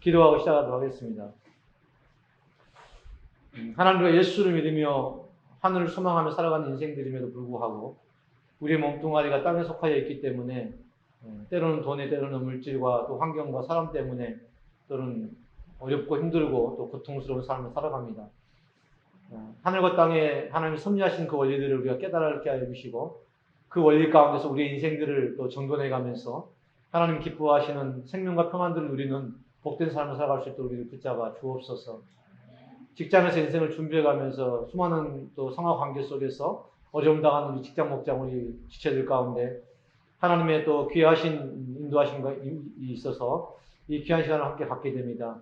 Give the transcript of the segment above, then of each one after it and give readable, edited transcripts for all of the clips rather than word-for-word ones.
기도하고 시작하도록 하겠습니다. 하나님과 예수를 믿으며 하늘을 소망하며 살아가는 인생들임에도 불구하고 우리의 몸뚱아리가 땅에 속하여 있기 때문에 때로는 돈에 때로는 물질과 또 환경과 사람 때문에 또는 어렵고 힘들고 또 고통스러운 삶을 살아갑니다. 하늘과 땅에 하나님이 섭리하신 그 원리들을 우리가 깨달게 하여 주시고 그 원리 가운데서 우리의 인생들을 또 정돈해 가면서 하나님 기뻐하시는 생명과 평안들을 누리는 복된 삶을 살아갈 수 있도록 우리를 붙잡아 주옵소서. 직장에서 인생을 준비해 가면서 수많은 또 상하 관계 속에서 어려움 당하는 우리 직장 목장 우리 지체들 가운데 하나님의 또 귀하신 인도하심이 있어서 이 귀한 시간을 함께 갖게 됩니다.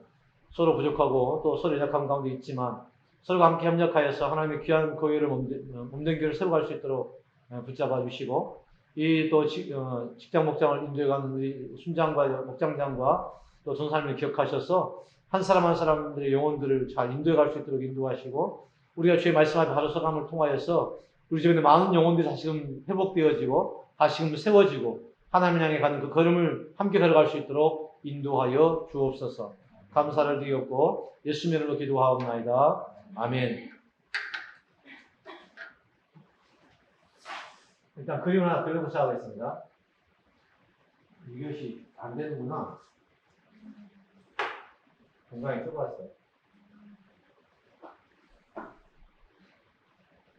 서로 부족하고 또 서로 연약한 가운데 있지만 서로가 함께 협력하여서 하나님의 귀한 교회를 몸된 교회를 세워갈 수 있도록 붙잡아 주시고 이 또 직장 목장을 인도해가는 우리 순장과 목장장과 또 전사님을 기억하셔서 한 사람 한 사람들의 영혼들을 잘 인도해갈 수 있도록 인도하시고 우리가 주의 말씀 앞에 바로 서감을 통하여서 우리 주변에 많은 영혼들이 다시금 회복되어지고 다시금 세워지고 하나님 향해 가는 그 걸음을 함께 걸어갈 수 있도록 인도하여 주옵소서. 감사를 드리옵고 예수 이름으로 기도하옵나이다. 아멘. 일단 그림 하나 그려보시작하겠습니다 이것이 안 되는구나. 공간이 좁았어.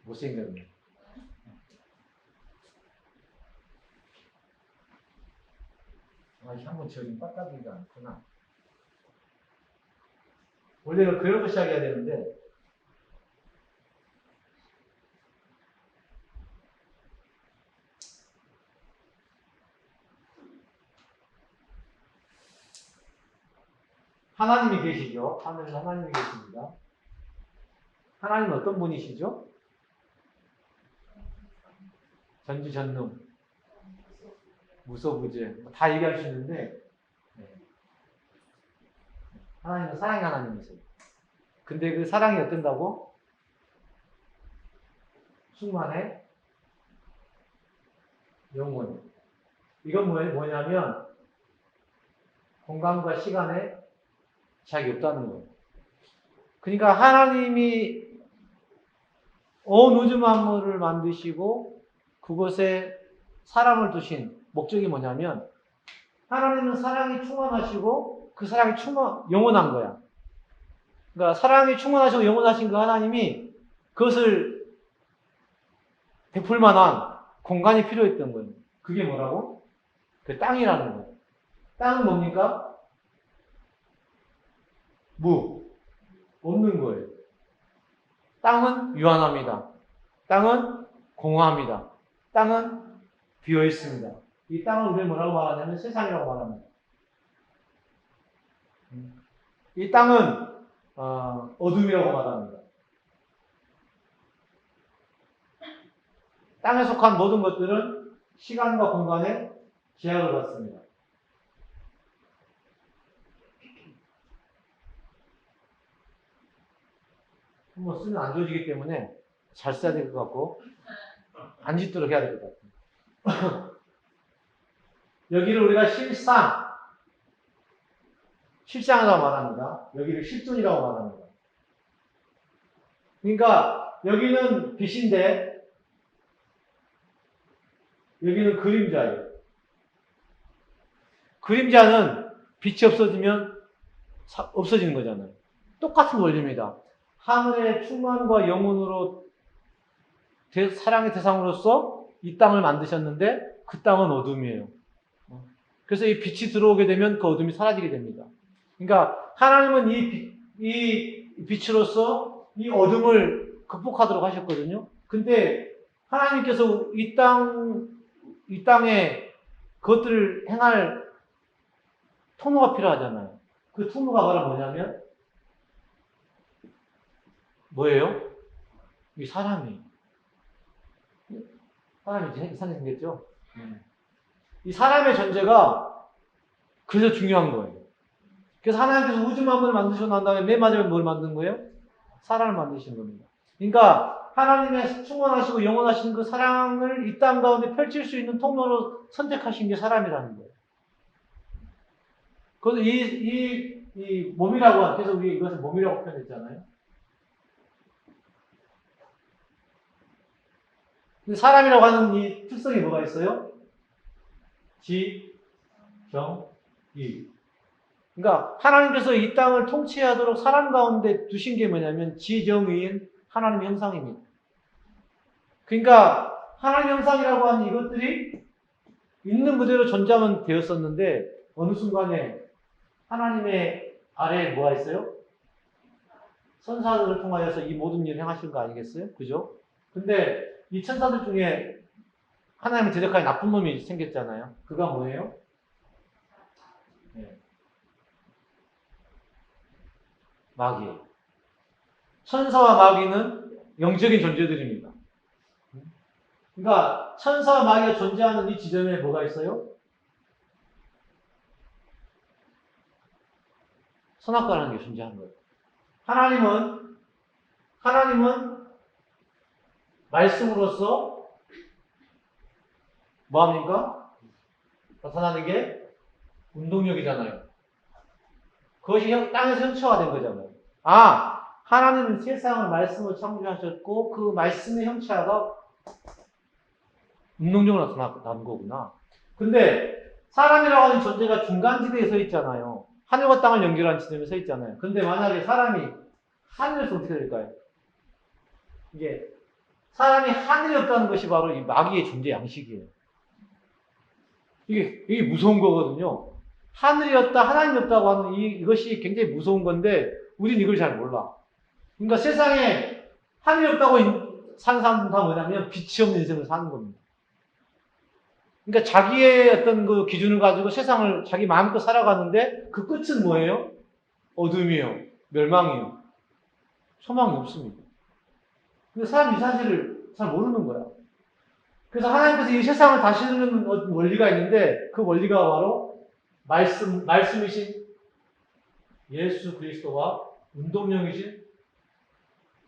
못생겼네. 한번 지어진 빡빡이가 않구나. 원래는 그려고 시작해야 되는데 하나님이 계시죠. 하늘에 하나님이 계십니다. 하나님은 어떤 분이시죠? 전지전능, 무소부재 다 얘기할 수 있는데 하나님은 사랑의 하나님이세요. 근데 그 사랑이 어떤다고? 충만해 영원. 이건 뭐냐면 공간과 시간에 제약이 없다는 거예요. 그러니까 하나님이 온 우주 만물을 만드시고 그곳에 사람을 두신 목적이 뭐냐면 하나님은 사랑이 충만하시고 그 사랑이 영원한 거야. 그러니까 사랑이 충만하시고 영원하신 그 하나님이 그것을 베풀 만한 공간이 필요했던 거예요. 그게 뭐라고? 그 땅이라는 거예요. 땅은 뭡니까? 없는 거예요. 땅은 유한합니다. 땅은 공허합니다. 땅은 비어 있습니다. 이 땅을 우리가 뭐라고 말하냐면 세상이라고 말합니다. 이 땅은 어둠이라고 말합니다. 땅에 속한 모든 것들은 시간과 공간에 제약을 받습니다. 한번 쓰면 안 좋아지기 때문에 잘 써야 될 것 같고 안 짓도록 해야 될 것 같아요. 여기를 우리가 실상이라고 말합니다. 여기를 실존이라고 말합니다. 그러니까 여기는 빛인데 여기는 그림자예요. 그림자는 빛이 없어지면 없어지는 거잖아요. 똑같은 원리입니다. 하늘의 충만과 영혼으로 사랑의 대상으로서 이 땅을 만드셨는데 그 땅은 어둠이에요. 그래서 이 빛이 들어오게 되면 그 어둠이 사라지게 됩니다. 그러니까 하나님은 이 빛으로서 이 어둠을 극복하도록 하셨거든요. 근데 하나님께서 이 땅에 그것들을 행할 통로가 필요하잖아요. 그 통로가 바로 뭐냐면 뭐예요? 이 사람이 생겼죠? 이 사람의 존재가 그래서 중요한 거예요. 그래서 하나님께서 우주 만물을 만드시고 난 다음에 맨 마지막에 뭘 만든 거예요? 사람을 만드신 겁니다. 그러니까 하나님의 충만하시고 영원하신 그 사랑을 이 땅 가운데 펼칠 수 있는 통로로 선택하신 게 사람이라는 거예요. 그래서 이 이 몸이라고 그래서 우리 이것을 몸이라고 표현했잖아요. 근데 사람이라고 하는 이 특성이 뭐가 있어요? 지, 정, 이. 그러니까 하나님께서 이 땅을 통치하도록 사람 가운데 두신 게 뭐냐면 지정의인 하나님의 형상입니다. 그러니까 하나님 형상이라고 하는 이것들이 있는 그대로 존재하면 되었었는데 어느 순간에 하나님의 아래에 뭐가 있어요? 천사들을 통하여서 이 모든 일을 행하신 거 아니겠어요? 그죠? 근데 이 천사들 중에 하나님을 대적하는 나쁜 놈이 생겼잖아요. 그가 뭐예요? 네. 마귀예요. 천사와 마귀는 영적인 존재들입니다. 그러니까 천사와 마귀가 존재하는 이 지점에 뭐가 있어요? 선악과라는 게 존재하는 거예요. 하나님은 말씀으로서 뭐합니까? 나타나는 게 운동력이잖아요. 그것이 땅에서 형체화된 거잖아요. 하나님은 세상을 말씀으로 창조하셨고 그 말씀의 형체화가 운동적으로 나타나는 거구나. 근데 사람이라고 하는 존재가 중간지대에 서 있잖아요. 하늘과 땅을 연결한 지점에 서 있잖아요. 근데 만약에 사람이 하늘에서 어떻게 될까요? 이게 사람이 하늘이 없다는 것이 바로 이 마귀의 존재 양식이에요. 이게 무서운 거거든요. 하늘이 없다, 하나님이 없다고 하는 이것이 굉장히 무서운 건데 우린 이걸 잘 몰라. 그러니까 세상에 하늘이 없다고 사는 사람들은 다 뭐냐면 빛이 없는 인생을 사는 겁니다. 그러니까 자기의 어떤 그 기준을 가지고 세상을 자기 마음껏 살아가는데 그 끝은 뭐예요? 어둠이요, 멸망이요, 소망이 없습니다. 근데 사람이 이 사실을 잘 모르는 거야. 그래서 하나님께서 이 세상을 다스리는 원리가 있는데 그 원리가 바로 말씀이신 예수 그리스도와 운동령이신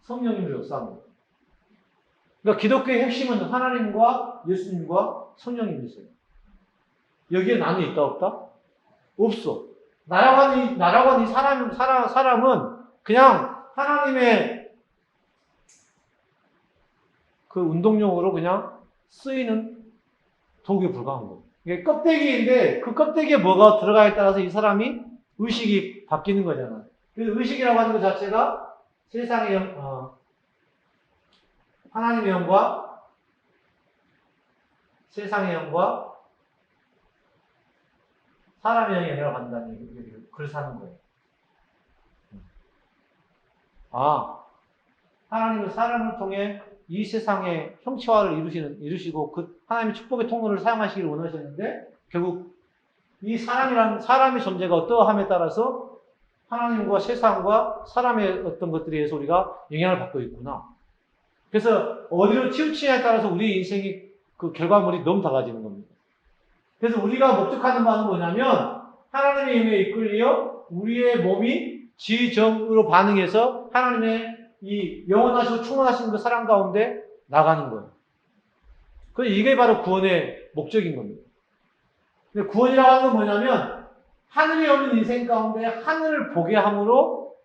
성령님을 역사합니다. 그러니까 기독교의 핵심은 하나님과 예수님과 성령님이세요. 여기에 나는 있다 없다? 없어. 나라고 하는 이 사람은 그냥 하나님의 그 운동용으로 그냥 쓰이는 도구에 불과한 거예요. 이게 껍데기인데 그 껍데기에 뭐가 들어가에 따라서 이 사람이 의식이 바뀌는 거잖아요. 그래서 의식이라고 하는 것 자체가 세상의 하나님의 영과 세상의 영과 사람의 영이 연결한다는 얘기를 글 사는 거예요. 하나님은 사람을 통해 이 세상의 형체화를 이루시고 그 하나님의 축복의 통로를 사용하시기를 원하셨는데 결국 이 사람의 존재가 어떠함에 따라서 하나님과 세상과 사람의 어떤 것들에 의해서 우리가 영향을 받고 있구나. 그래서 어디로 치우치냐에 따라서 우리 인생이 그 결과물이 너무 달라지는 겁니다. 그래서 우리가 목적하는 바는 뭐냐면 하나님의 영에 이끌려 우리의 몸이 지정으로 반응해서 하나님의 이 영원하시고 충만하신 그 사랑 가운데 나가는 거예요. 이게 바로 구원의 목적인 겁니다. 근데 구원이라고 하는 건 뭐냐면 하늘이 없는 인생 가운데 하늘을 보게 함으로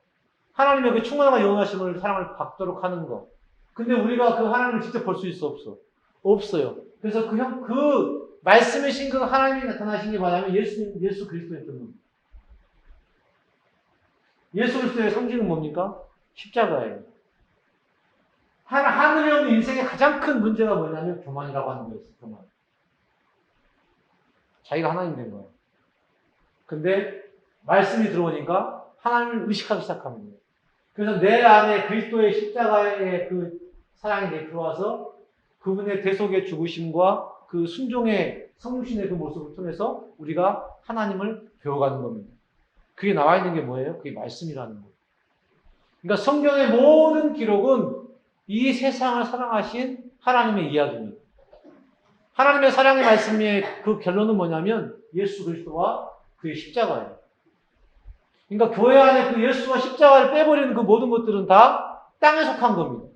하나님의 그 충만한 영원하심을 사랑을 받도록 하는 거. 근데 우리가 그 하나님을 직접 볼 수 있어 없어? 없어요. 그래서 그 말씀이신 그 하나님이 나타나신 게 뭐냐면 예수 그리스도였던 겁니다. 예수 그리스도의 성질은 뭡니까? 십자가예요. 하늘에 없는 인생의 가장 큰 문제가 뭐냐면 교만이라고 하는 거였어요. 교만. 자기가 하나님 된 거예요. 근데 말씀이 들어오니까 하나님을 의식하기 시작합니다. 그래서 내 안에 그리스도의 십자가의 그 사랑이 들어와서 그분의 대속의 죽으심과 그 순종의 성육신의 그 모습을 통해서 우리가 하나님을 배워가는 겁니다. 그게 나와 있는 게 뭐예요? 그게 말씀이라는 거예요. 그러니까 성경의 모든 기록은 이 세상을 사랑하신 하나님의 이야기입니다. 하나님의 사랑의 말씀의 그 결론은 뭐냐면 예수 그리스도와 그의 십자가예요. 그러니까 교회 안에 그 예수와 십자가를 빼버리는 그 모든 것들은 다 땅에 속한 겁니다.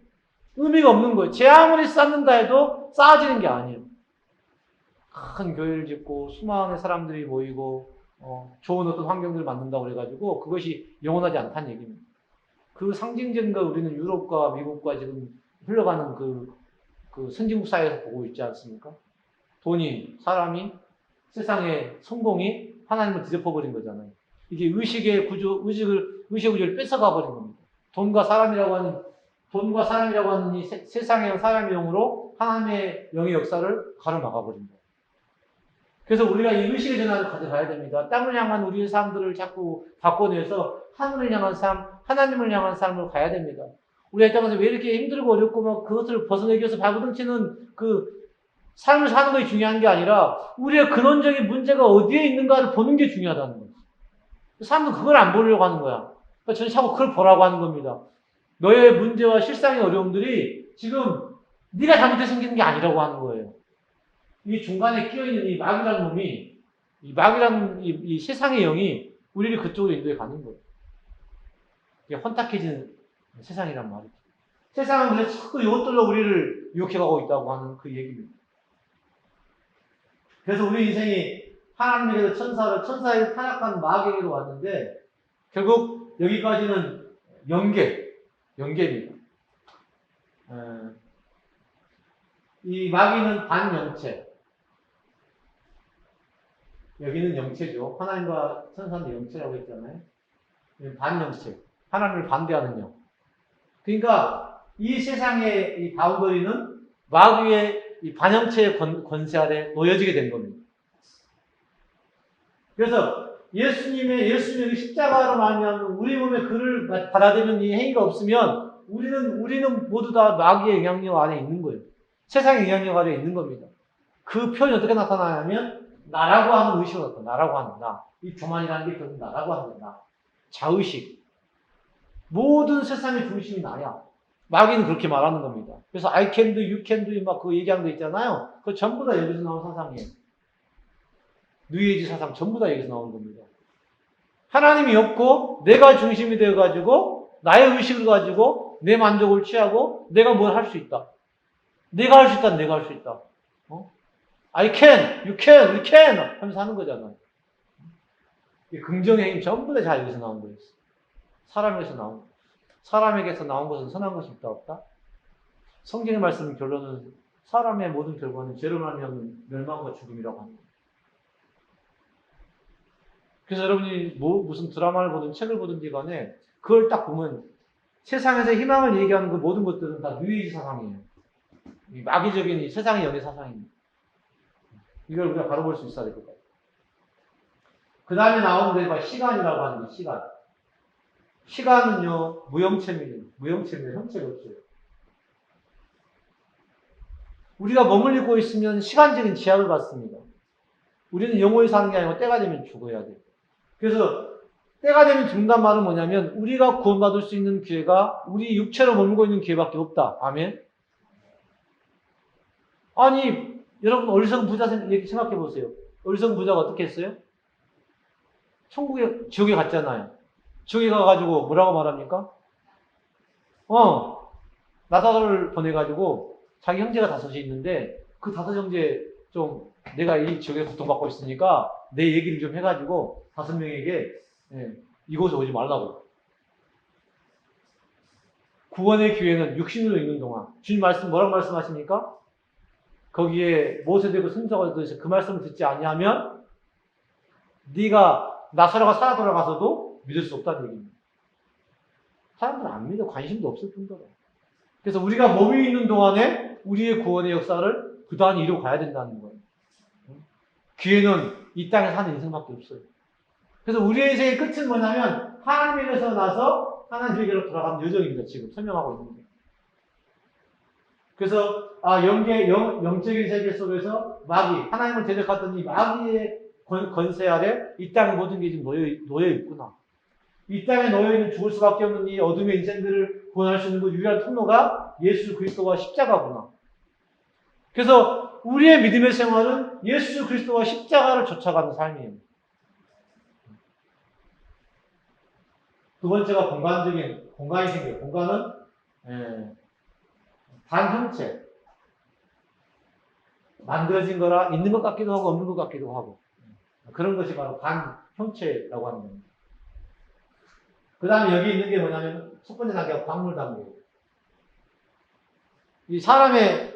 의미가 없는 거예요. 제 아무리 쌓는다 해도 쌓아지는 게 아니에요. 큰 교회를 짓고 수많은 사람들이 모이고 좋은 어떤 환경들을 만든다고 그래가지고 그것이 영원하지 않다는 얘기입니다. 그 상징적인 걸 우리는 유럽과 미국과 지금 흘러가는 그 선진국 사회에서 보고 있지 않습니까? 돈이, 사람이, 세상의 성공이 하나님을 뒤덮어버린 거잖아요. 이게 의식의 구조를 뺏어가 버린 겁니다. 돈과 사람이라고 하는 이 세상의 사람의 영으로 하나님의 영의 역사를 가로막아버린 거예요. 그래서 우리가 이 의식의 전환을 가져가야 됩니다. 땅을 향한 우리의 삶들을 자꾸 바꿔내서 하늘을 향한 삶, 하나님을 향한 삶으로 가야 됩니다. 우리가 이 땅에서 왜 이렇게 힘들고 어렵고 막 그것을 벗어내기 위해서 발버둥치는 그 삶을 사는 것이 중요한 게 아니라 우리의 근원적인 문제가 어디에 있는가를 보는 게 중요하다는 거예요. 사람들은 그걸 안 보려고 하는 거야. 그러니까 저는 자꾸 그걸 보라고 하는 겁니다. 너의 문제와 실상의 어려움들이 지금 네가 잘못해서 생기는 게 아니라고 하는 거예요. 이 중간에 끼어있는 이 마귀라는 놈이, 이 마귀라는 이 세상의 영이 우리를 그쪽으로 인도해 가는 거예요. 이게 혼탁해지는 세상이란 말이죠. 세상은 그래서 자꾸 이것들로 우리를 유혹해가고 있다고 하는 그 얘기입니다. 그래서 우리 인생이 하나님에게서 천사에게 타락한 마귀에게로 왔는데, 결국 여기까지는 영계입니다. 이 마귀는 반영체. 여기는 영체죠. 하나님과 천사는 영체라고 했잖아요. 반영체. 하나님을 반대하는 영. 그러니까 이 세상의 이 바운더리는 마귀의 이 반영체의 권세 아래 놓여지게 된 겁니다. 그래서 예수님의 십자가로 말미암아 우리 몸에 그를 받아들이는 이 행위가 없으면 우리는 모두 다 마귀의 영향력 아래 있는 거예요. 세상의 영향력 아래 있는 겁니다. 그 표현이 어떻게 나타나냐면 나라고 하는 의식으로 나타나. 나라고 하는 나. 이 교만이라는 게 결국 나라고 하는 나. 자의식. 모든 세상의 중심이 나야. 마귀는 그렇게 말하는 겁니다. 그래서 I can do, you can do 막 그 얘기하는 거 있잖아요. 그거 전부 다 여기서 나온 사상이에요. 뉴에이지 사상 전부 다 여기서 나오는 겁니다. 하나님이 없고 내가 중심이 되어가지고 나의 의식을 가지고 내 만족을 취하고 내가 뭘 할 수 있다. 내가 할 수 있다. 내가 할 수 있다. I can, you can, we can 하면서 하는 거잖아요. 긍정의 힘 전부 다 여기서 나온 거였어요. 사람에게서 나온 거. 사람에게서 나온 것은 선한 것이 있다 없다? 성경의 말씀 결론은 사람의 모든 결과는 죄로 말미암은 멸망과 죽음이라고 합니다. 그래서 여러분이 무슨 드라마를 보든 책을 보든지 간에 그걸 딱 보면 세상에서 희망을 얘기하는 그 모든 것들은 다 뉴에이지 사상이에요. 이 마귀적인 이 세상의 영의 사상입니다. 이걸 우리가 바로 볼 수 있어야 될 것 같아요. 그 다음에 나오는 데가 시간이라고 하는 게 시간. 시간은요, 무형체입니다. 형체가 없어요. 우리가 머물고 있으면 시간적인 제약을 받습니다. 우리는 영원히 사는 게 아니고 때가 되면 죽어야 돼요. 그래서 때가 되면 죽는다는 말은 뭐냐면 우리가 구원받을 수 있는 기회가 우리 육체로 머물고 있는 기회밖에 없다. 아멘? 아니, 여러분 어리석은 부자 생각해 보세요. 어리석은 부자가 어떻게 했어요? 지옥에 갔잖아요. 지옥에 가가지고 뭐라고 말합니까? 나사로를 보내가지고 자기 형제가 5이 있는데 그 5 형제 좀 내가 이 지옥에 고통받고 있으니까 내 얘기를 좀 해가지고 5명에게 이곳에 오지 말라고. 구원의 기회는 육신으로 있는 동안. 주님 뭐라고 말씀하십니까? 거기에 모세되고 선지자가 되듯이 그 말씀을 듣지 아니하면 네가 나사로가 살아 돌아가서도 믿을 수 없다는 얘기입니다. 사람들은 안 믿어. 관심도 없을 뿐더러. 그래서 우리가 몸이 있는 동안에 우리의 구원의 역사를 그다음에 이루어 가야 된다는 거예요. 기회는 이 땅에 사는 인생밖에 없어요. 그래서 우리의 인생의 끝은 뭐냐면 하나님에게서 나서 하나님에게로 돌아가는 여정입니다. 지금 설명하고 있는 게. 그래서 영적인 세계 속에서 하나님을 대적하던 이 마귀의 권세 아래 이 땅의 모든 게 지금 놓여 있구나. 이 땅에 놓여 있는 죽을 수밖에 없는 이 어둠의 인생들을 구원할 수 있는 그 유일한 통로가 예수 그리스도와 십자가구나. 그래서 우리의 믿음의 생활은 예수 그리스도와 십자가를 쫓아가는 삶이에요. 두 번째가 공간이 생겨요. 공간은 반형체. 만들어진 거라 있는 것 같기도 하고 없는 것 같기도 하고. 그런 것이 바로 형체라고 하는 겁니다. 그 다음에 여기 있는 게 뭐냐면 첫 번째 단계가 광물 단계예요. 이 사람의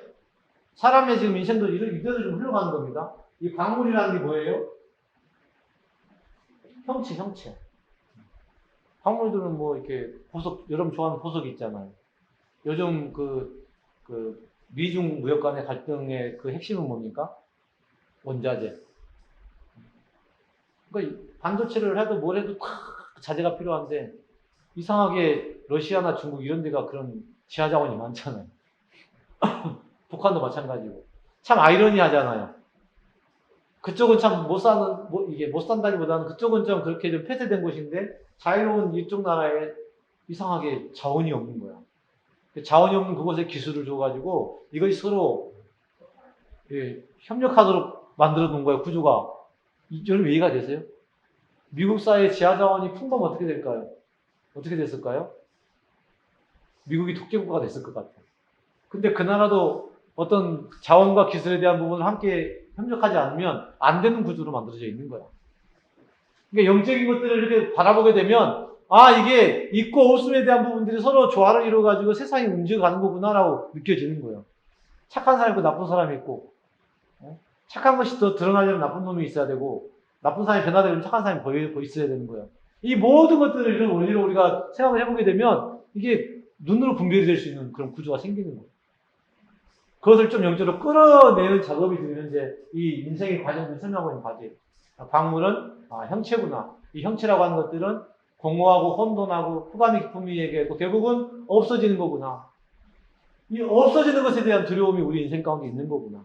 지금 인생도 이대로 좀 흘러가는 겁니다. 이 광물이라는 게 뭐예요? 형체. 광물들은 뭐 이렇게 보석, 여러분 좋아하는 보석이 있잖아요. 요즘 그 미중 무역 간의 갈등의 그 핵심은 뭡니까? 원자재. 그러니까 반도체를 해도 뭘 해도 다 자재가 필요한데 이상하게 러시아나 중국 이런 데가 그런 지하 자원이 많잖아요. 북한도 마찬가지고. 참 아이러니하잖아요. 그쪽은 참 못 산다기보다는 그쪽은 좀 그렇게 좀 폐쇄된 곳인데 자유로운 이쪽 나라에 이상하게 자원이 없는 거야. 자원이 없는 그곳에 기술을 줘가지고 이것이 서로 협력하도록 만들어 놓은 거예요, 구조가. 여러분 이해가 되세요? 미국 사회의 지하 자원이 풍부하면 어떻게 될까요? 어떻게 됐을까요? 미국이 독재국가가 됐을 것 같아요. 근데 그 나라도 어떤 자원과 기술에 대한 부분을 함께 협력하지 않으면 안 되는 구조로 만들어져 있는 거야. 그러니까 영적인 것들을 이렇게 바라보게 되면 이게 있고 없음에 대한 부분들이 서로 조화를 이루어가지고 세상이 움직여가는 거구나라고 느껴지는 거예요. 착한 사람이 있고 나쁜 사람이 있고 착한 것이 더 드러나려면 나쁜 놈이 있어야 되고 나쁜 사람이 변화되려면 착한 사람이 보여 있어야 되는 거예요. 이 모든 것들을 이런 원리로 우리가 생각을 해보게 되면 이게 눈으로 분별이 될 수 있는 그런 구조가 생기는 거예요. 그것을 좀 영적으로 끌어내는 작업이 들면 이제 이 인생의 과정을 설명하고 있는 과제예요. 광물은 형체구나. 이 형체라고 하는 것들은 공허하고 혼돈하고 흑암의 기품이 얘기하고 결국은 없어지는 거구나. 이 없어지는 것에 대한 두려움이 우리 인생 가운데 있는 거구나.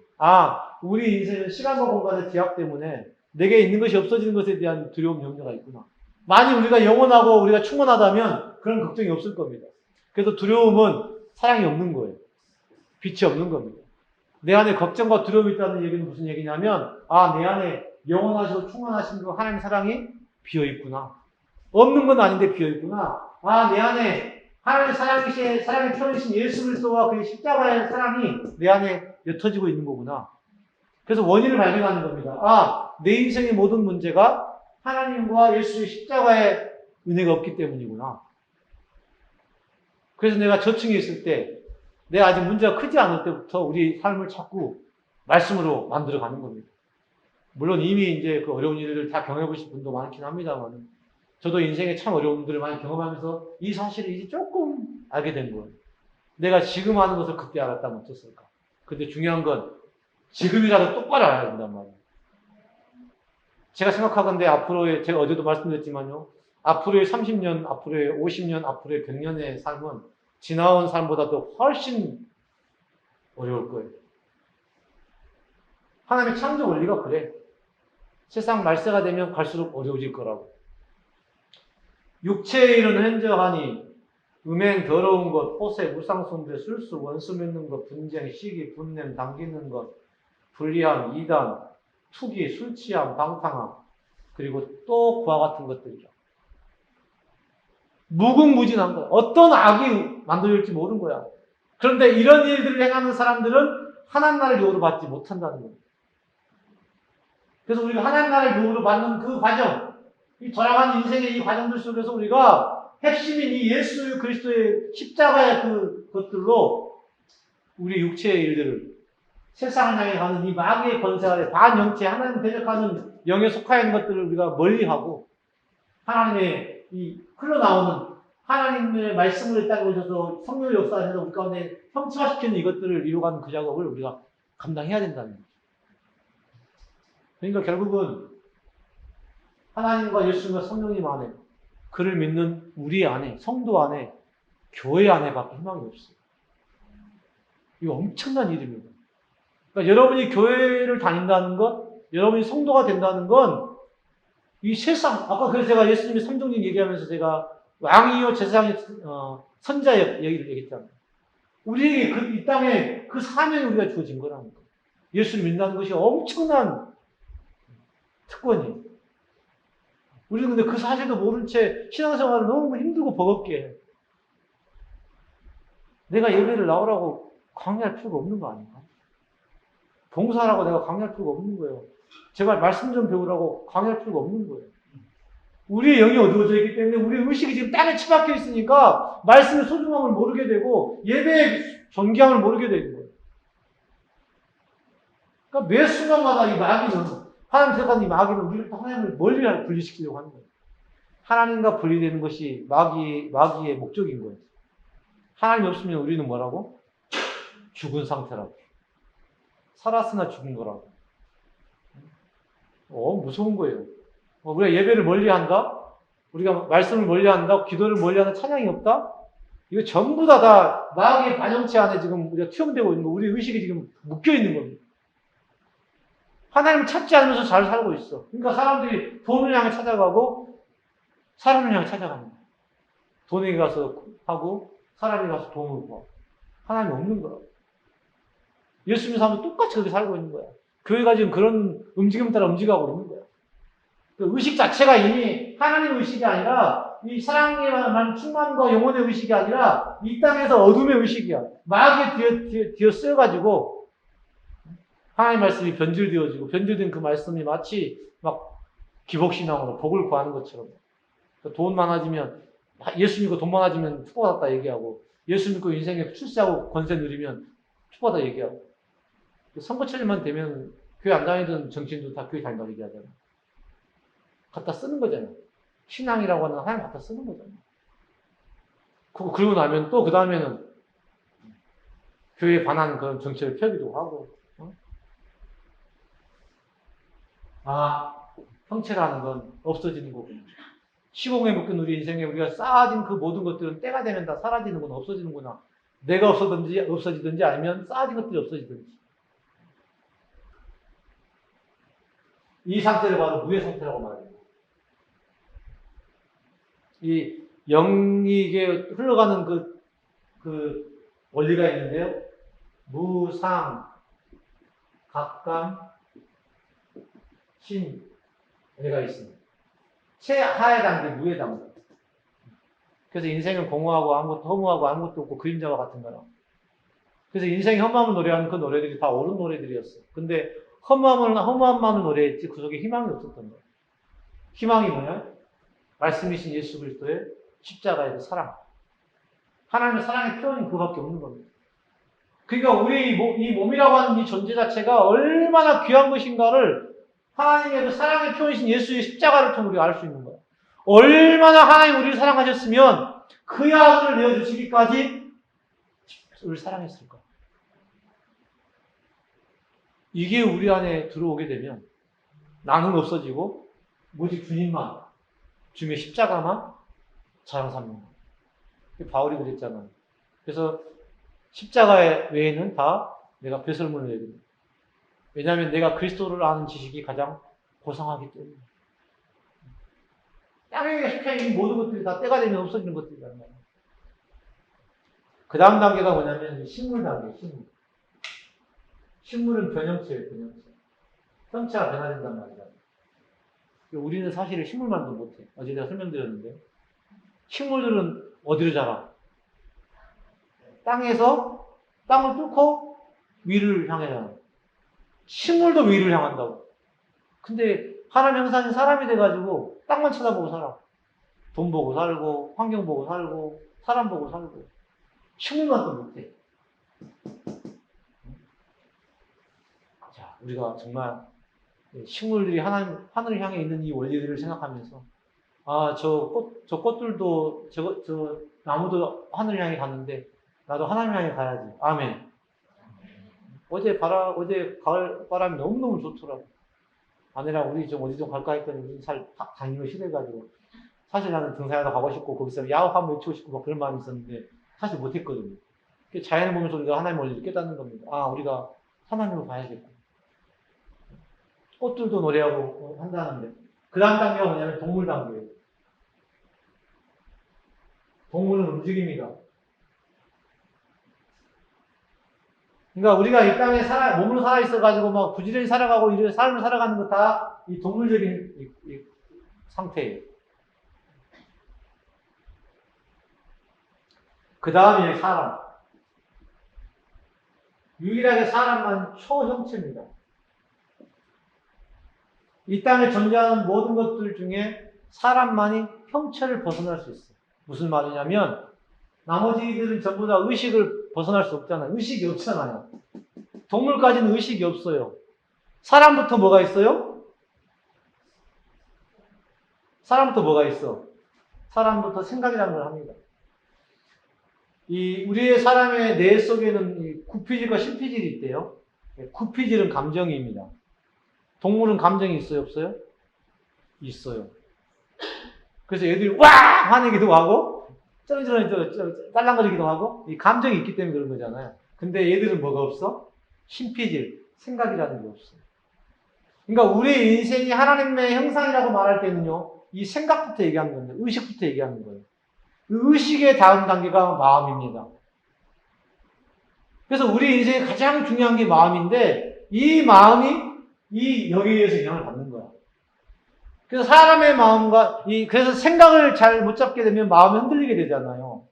우리 인생은 시간과 공간의 제약 때문에 내게 있는 것이 없어지는 것에 대한 두려움, 염려가 있구나. 만약 우리가 영원하고 우리가 충만하다면 그런 걱정이 없을 겁니다. 그래서 두려움은 사랑이 없는 거예요. 빛이 없는 겁니다. 내 안에 걱정과 두려움이 있다는 얘기는 무슨 얘기냐면 내 안에 영원하시고 충만하신 그 하나님의 사랑이 비어있구나. 없는 건 아닌데 비어있구나. 내 안에 하나님의 사랑의 편이신 예수 그리스도와 그의 십자가의 사랑이 내 안에 옅어지고 있는 거구나. 그래서 원인을 발견하는 겁니다. 내 인생의 모든 문제가 하나님과 예수의 십자가의 은혜가 없기 때문이구나. 그래서 내가 저층에 있을 때 내가 아직 문제가 크지 않을 때부터 우리 삶을 자꾸 말씀으로 만들어가는 겁니다. 물론 이미 이제 그 어려운 일을 다 경험해보신 분도 많긴 합니다만, 저도 인생에 참 어려운 일을 많이 경험하면서 이 사실을 이제 조금 알게 된 거예요. 내가 지금 하는 것을 그때 알았다면 어땠을까? 근데 중요한 건 지금이라도 똑바로 알아야 된단 말이에요. 제가 생각하건대 앞으로의, 제가 어제도 말씀드렸지만요, 앞으로의 30년, 앞으로의 50년, 앞으로의 100년의 삶은 지나온 삶보다도 훨씬 어려울 거예요. 하나님의 창조 원리가 그래. 세상 말세가 되면 갈수록 어려워질 거라고. 육체의 일은 현저하니 음행, 더러운 것, 호세, 무상숭배, 술수, 원수 맺는 것, 분쟁, 시기, 분냄, 당기는 것, 불리함, 이단, 투기, 술취함, 방탕함, 그리고 또 그와 같은 것들이죠. 무궁무진한 거야. 어떤 악이 만들어질지 모르는 거야. 그런데 이런 일들을 행하는 사람들은 하나님 나라를 요구를 받지 못한다는 거예요. 그래서 우리가 하나님 나라를 요구를 받는 그 과정, 이 돌아가는 인생의 이 과정들 속에서 우리가 핵심인 이 예수 그리스도의 십자가의 그것들로 우리 육체의 일들을 세상을 향해 가는 이 마귀의 권세 아래 반영체 하나님 대적하는 영에 속하 있는 것들을 우리가 멀리하고 하나님의 이 흘러나오는 하나님의 말씀을 따르고 오셔서 성령의 역사에서 우리 가운데 형체화시키는 이것들을 이루어가는 그 작업을 우리가 감당해야 된다는 거죠. 그러니까 결국은 하나님과 예수님과 성령님 안에, 그를 믿는 우리 안에, 성도 안에, 교회 안에 밖에 희망이 없어요. 이거 엄청난 일입니다. 그러니까 여러분이 교회를 다닌다는 것, 여러분이 성도가 된다는 건 이 세상, 아까 그래서 제가 예수님이 삼종님 얘기하면서 제가 왕이요 제사장의 선자 얘기를 얘기했잖아요. 우리에게 이 땅에 그 사명이 우리가 주어진 거라는 거예요. 예수를 믿는다는 것이 엄청난 특권이에요. 우리는 근데 그 사실도 모른 채 신앙생활을 너무 힘들고 버겁게 해요. 내가 예배를 나오라고 강요할 필요가 없는 거 아닌가? 봉사하라고 내가 강요할 필요가 없는 거예요. 제발 말씀 좀 배우라고 강요할 필요가 없는 거예요. 우리의 영이 어두워져 있기 때문에 우리의 의식이 지금 땅에 처박혀 있으니까 말씀의 소중함을 모르게 되고 예배의 존귀함을 모르게 되는 거예요. 그러니까 매 순간마다 이 마귀는, 하나님 생각하는 이 마귀는 우리를 하나님을 멀리 분리시키려고 하는 거예요. 하나님과 분리되는 것이 마귀의 목적인 거예요. 하나님이 없으면 우리는 뭐라고? 죽은 상태라고. 살았으나 죽은 거라고. 무서운 거예요. 우리가 예배를 멀리 한다? 우리가 말씀을 멀리 한다? 기도를 멀리 한다? 찬양이 없다? 이거 전부 다 마귀의 반영체 안에 지금 우리가 투영되고 있는 거, 우리 의식이 지금 묶여 있는 겁니다. 하나님을 찾지 않으면서 잘 살고 있어. 그러니까 사람들이 돈을 향해 찾아가고, 사람을 향해 찾아갑니다. 돈에게 가서 하고, 사람이 가서 돈을 구하고. 하나님이 없는 거라고. 예수 믿는 사람도 똑같이 그렇게 살고 있는 거야. 교회가 지금 그런 움직임 따라 움직여가고 있는 거야. 그 의식 자체가 이미 하나님의 의식이 아니라 이 사랑에만 충만과 영혼의 의식이 아니라 이 땅에서 어둠의 의식이야. 마귀에 뒤어 쓰여가지고 하나님의 말씀이 변질되어지고 변질된 그 말씀이 마치 막 기복신앙으로 복을 구하는 것처럼 돈 많아지면 예수 믿고 돈 많아지면 축복받았다 얘기하고 예수 믿고 인생에 출세하고 권세 누리면 축복받았다 얘기하고 선거철만 되면 교회 안 다니던 정치인도 다 교회 다닌다고 얘기하잖아. 갖다 쓰는 거잖아. 신앙이라고 하는 하나님 갖다 쓰는 거잖아. 그러고 나면 또 그 다음에는 교회에 반하는 그런 정책을 펴기도 하고. 형체라는 건 없어지는 거군요. 시공에 묶인 우리 인생에 우리가 쌓아진 그 모든 것들은 때가 되면 다 사라지는구나, 없어지는구나. 내가 없어지든지 아니면 쌓아진 것들이 없어지든지. 이 상태를 바로 무의 상태라고 말해요. 이 영이 이게 흘러가는 그 원리가 있는데요. 무상, 각감, 신, 얘가 있습니다. 최하의 단계, 무의 단계. 그래서 인생은 공허하고 아무것도 허무하고 아무것도 없고 그림자와 같은 거라. 그래서 인생의 허무함을 노래하는 그 노래들이 다 옳은 노래들이었어요. 근데 허무함만을 노래했지 그 속에 희망이 없었던 거예요. 희망이 뭐냐? 말씀이신 예수 그리스도의 십자가의 사랑. 하나님의 사랑의 표현이 그밖에 없는 겁니다. 그러니까 우리 이 몸이라고 하는 이 존재 자체가 얼마나 귀한 것인가를 하나님의 그 사랑의 표현이신 예수의 십자가를 통해 우리가 알 수 있는 거예요. 얼마나 하나님 우리를 사랑하셨으면 그의 아들을 내어주시기까지 우리를 사랑했을까. 이게 우리 안에 들어오게 되면 나는 없어지고 오직 주님만, 주님의 십자가만 자랑 삼는 거예요. 바울이 그랬잖아요. 그래서 십자가 외에는 다 내가 배설물을 내립니다. 왜냐하면 내가 그리스도를 아는 지식이 가장 고상하기 때문에. 땅에 속해 있는 모든 것들이 다 때가 되면 없어지는 것들이란 말이에요. 그 다음 단계가 뭐냐면 식물 단계, 식물. 식물은 변형체예요, 변형체. 형체가 변화된단 말이야. 우리는 사실 식물만도 못해. 어제 내가 설명드렸는데. 식물들은 어디로 자라? 땅에서 땅을 뚫고 위를 향해 자라. 식물도 위를 향한다고. 근데 하나님 형상인 사람이 돼가지고 땅만 쳐다보고 살아. 돈 보고 살고, 환경 보고 살고, 사람 보고 살고. 식물만도 못해. 자, 우리가 정말 식물들이 하늘을 향해 있는 이 원리들을 생각하면서 저 꽃들도 저 나무도 하늘을 향해 갔는데 나도 하나님 향해 가야지. 아멘. 어제 가을 바람이 너무너무 좋더라고. 아내랑 우리 좀 어디 좀 갈까 했더니 우리 살 다니면 싫어가지고 사실 나는 등산하러 가고 싶고 거기서 야호 한번 외치고 싶고 막 그런 마음이 있었는데 사실 못했거든요. 자연을 보면서 우리가 하나님의 원리를 깨닫는 겁니다. 우리가 하나님을 봐야겠고 꽃들도 노래하고 한다는데 그 다음 단계가 뭐냐면 동물 단계예요. 동물은 움직입니다. 그러니까 우리가 이 땅에 몸으로 살아있어가지고 막 부지런히 살아가고 이런 삶을 살아가는 거 다 이 동물적인 이 상태예요. 그 다음에 사람. 유일하게 사람만 초형체입니다. 이 땅에 존재하는 모든 것들 중에 사람만이 형체를 벗어날 수 있어. 무슨 말이냐면 나머지들은 전부 다 의식을 벗어날 수 없잖아요. 의식이 없잖아요. 동물까지는 의식이 없어요. 사람부터 뭐가 있어요? 사람부터 뭐가 있어? 사람부터 생각이라는 걸 합니다. 우리의 사람의 뇌 속에는 구피질과 신피질이 있대요. 구피질은 감정입니다. 동물은 감정이 있어요, 없어요? 있어요. 그래서 애들이 와! 화내기도 하고, 쩌렁쩌렁 딸랑거리기도 하고, 이 감정이 있기 때문에 그런 거잖아요. 근데 얘들은 뭐가 없어? 신피질, 생각이라는 게 없어요. 그러니까 우리의 인생이 하나님의 형상이라고 말할 때는요, 이 생각부터 얘기하는 건데, 의식부터 얘기하는 거예요. 그 의식의 다음 단계가 마음입니다. 그래서 우리 인생에 가장 중요한 게 마음인데, 이 마음이 이 영에 의해서 영향을 받는 거야. 그래서 사람의 마음과, 그래서 생각을 잘 못 잡게 되면 마음이 흔들리게 되잖아요.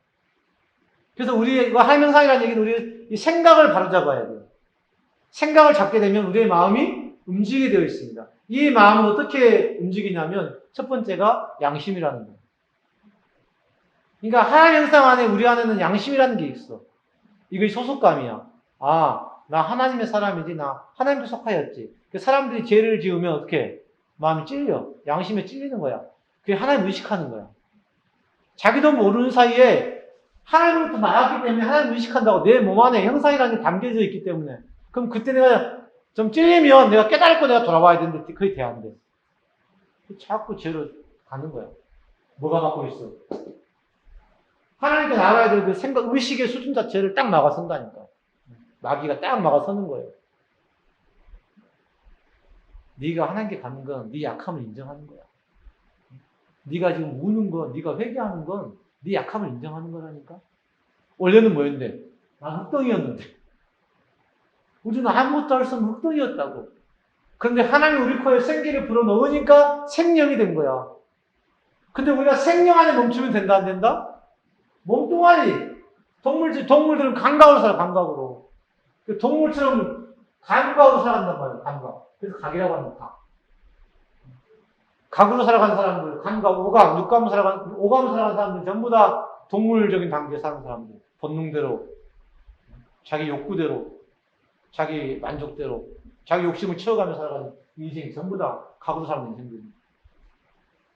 그래서 우리가 하나님 형상이라는 얘기는 우리 이 생각을 바로잡아야 돼요. 생각을 잡게 되면 우리의 마음이 움직이게 되어 있습니다. 이 마음은 어떻게 움직이냐면, 첫 번째가 양심이라는 거예요. 그러니까 하나님 형상 안에 우리 안에는 양심이라는 게 있어. 이게 소속감이야. 아, 나 하나님의 사람이지, 나 하나님께 속하였지. 사람들이 죄를 지으면 어떻게? 마음이 찔려. 양심에 찔리는 거야. 그게 하나님 의식하는 거야. 자기도 모르는 사이에 하나님으로부터 나왔기 때문에 하나님 의식한다고 내 몸 안에 형상이라는 게 담겨져 있기 때문에. 그럼 그때 내가 좀 찔리면 내가 깨달고 내가 돌아와야 되는데 그게 돼 안 돼. 자꾸 죄로 가는 거야. 뭐가 갖고 있어? 하나님께 나가야 될 그 생각, 의식의 수준 자체를 딱 막아선다니까. 마귀가 딱 막아서는 거예요. 네가 하나님께 가는 건 네 약함을 인정하는 거야. 네가 지금 우는 건, 네가 회개하는 건 네 약함을 인정하는 거라니까. 원래는 뭐였는데? 난 흑덩이였는데. 우리는 아무것도 할 수 없는 흑덩이였다고. 그런데 하나님이 우리 코에 생기를 불어넣으니까 생명이 된 거야. 근데 우리가 생명 안에 멈추면 된다, 안 된다? 몸뚱아리. 동물들은 감각으로 살아, 감각으로. 동물처럼 감각으로 살아간단 말이야, 감각. 그래서 각이라고 하는 각. 각으로 살아가는 사람들, 감각, 오감, 육감으로 오감으로 살아가는 사람들 전부 다 동물적인 단계에 사는 사람들. 본능대로, 자기 욕구대로, 자기 만족대로, 자기 욕심을 채워가며 살아가는 인생이 전부 다 각으로 사는 인생들입니다.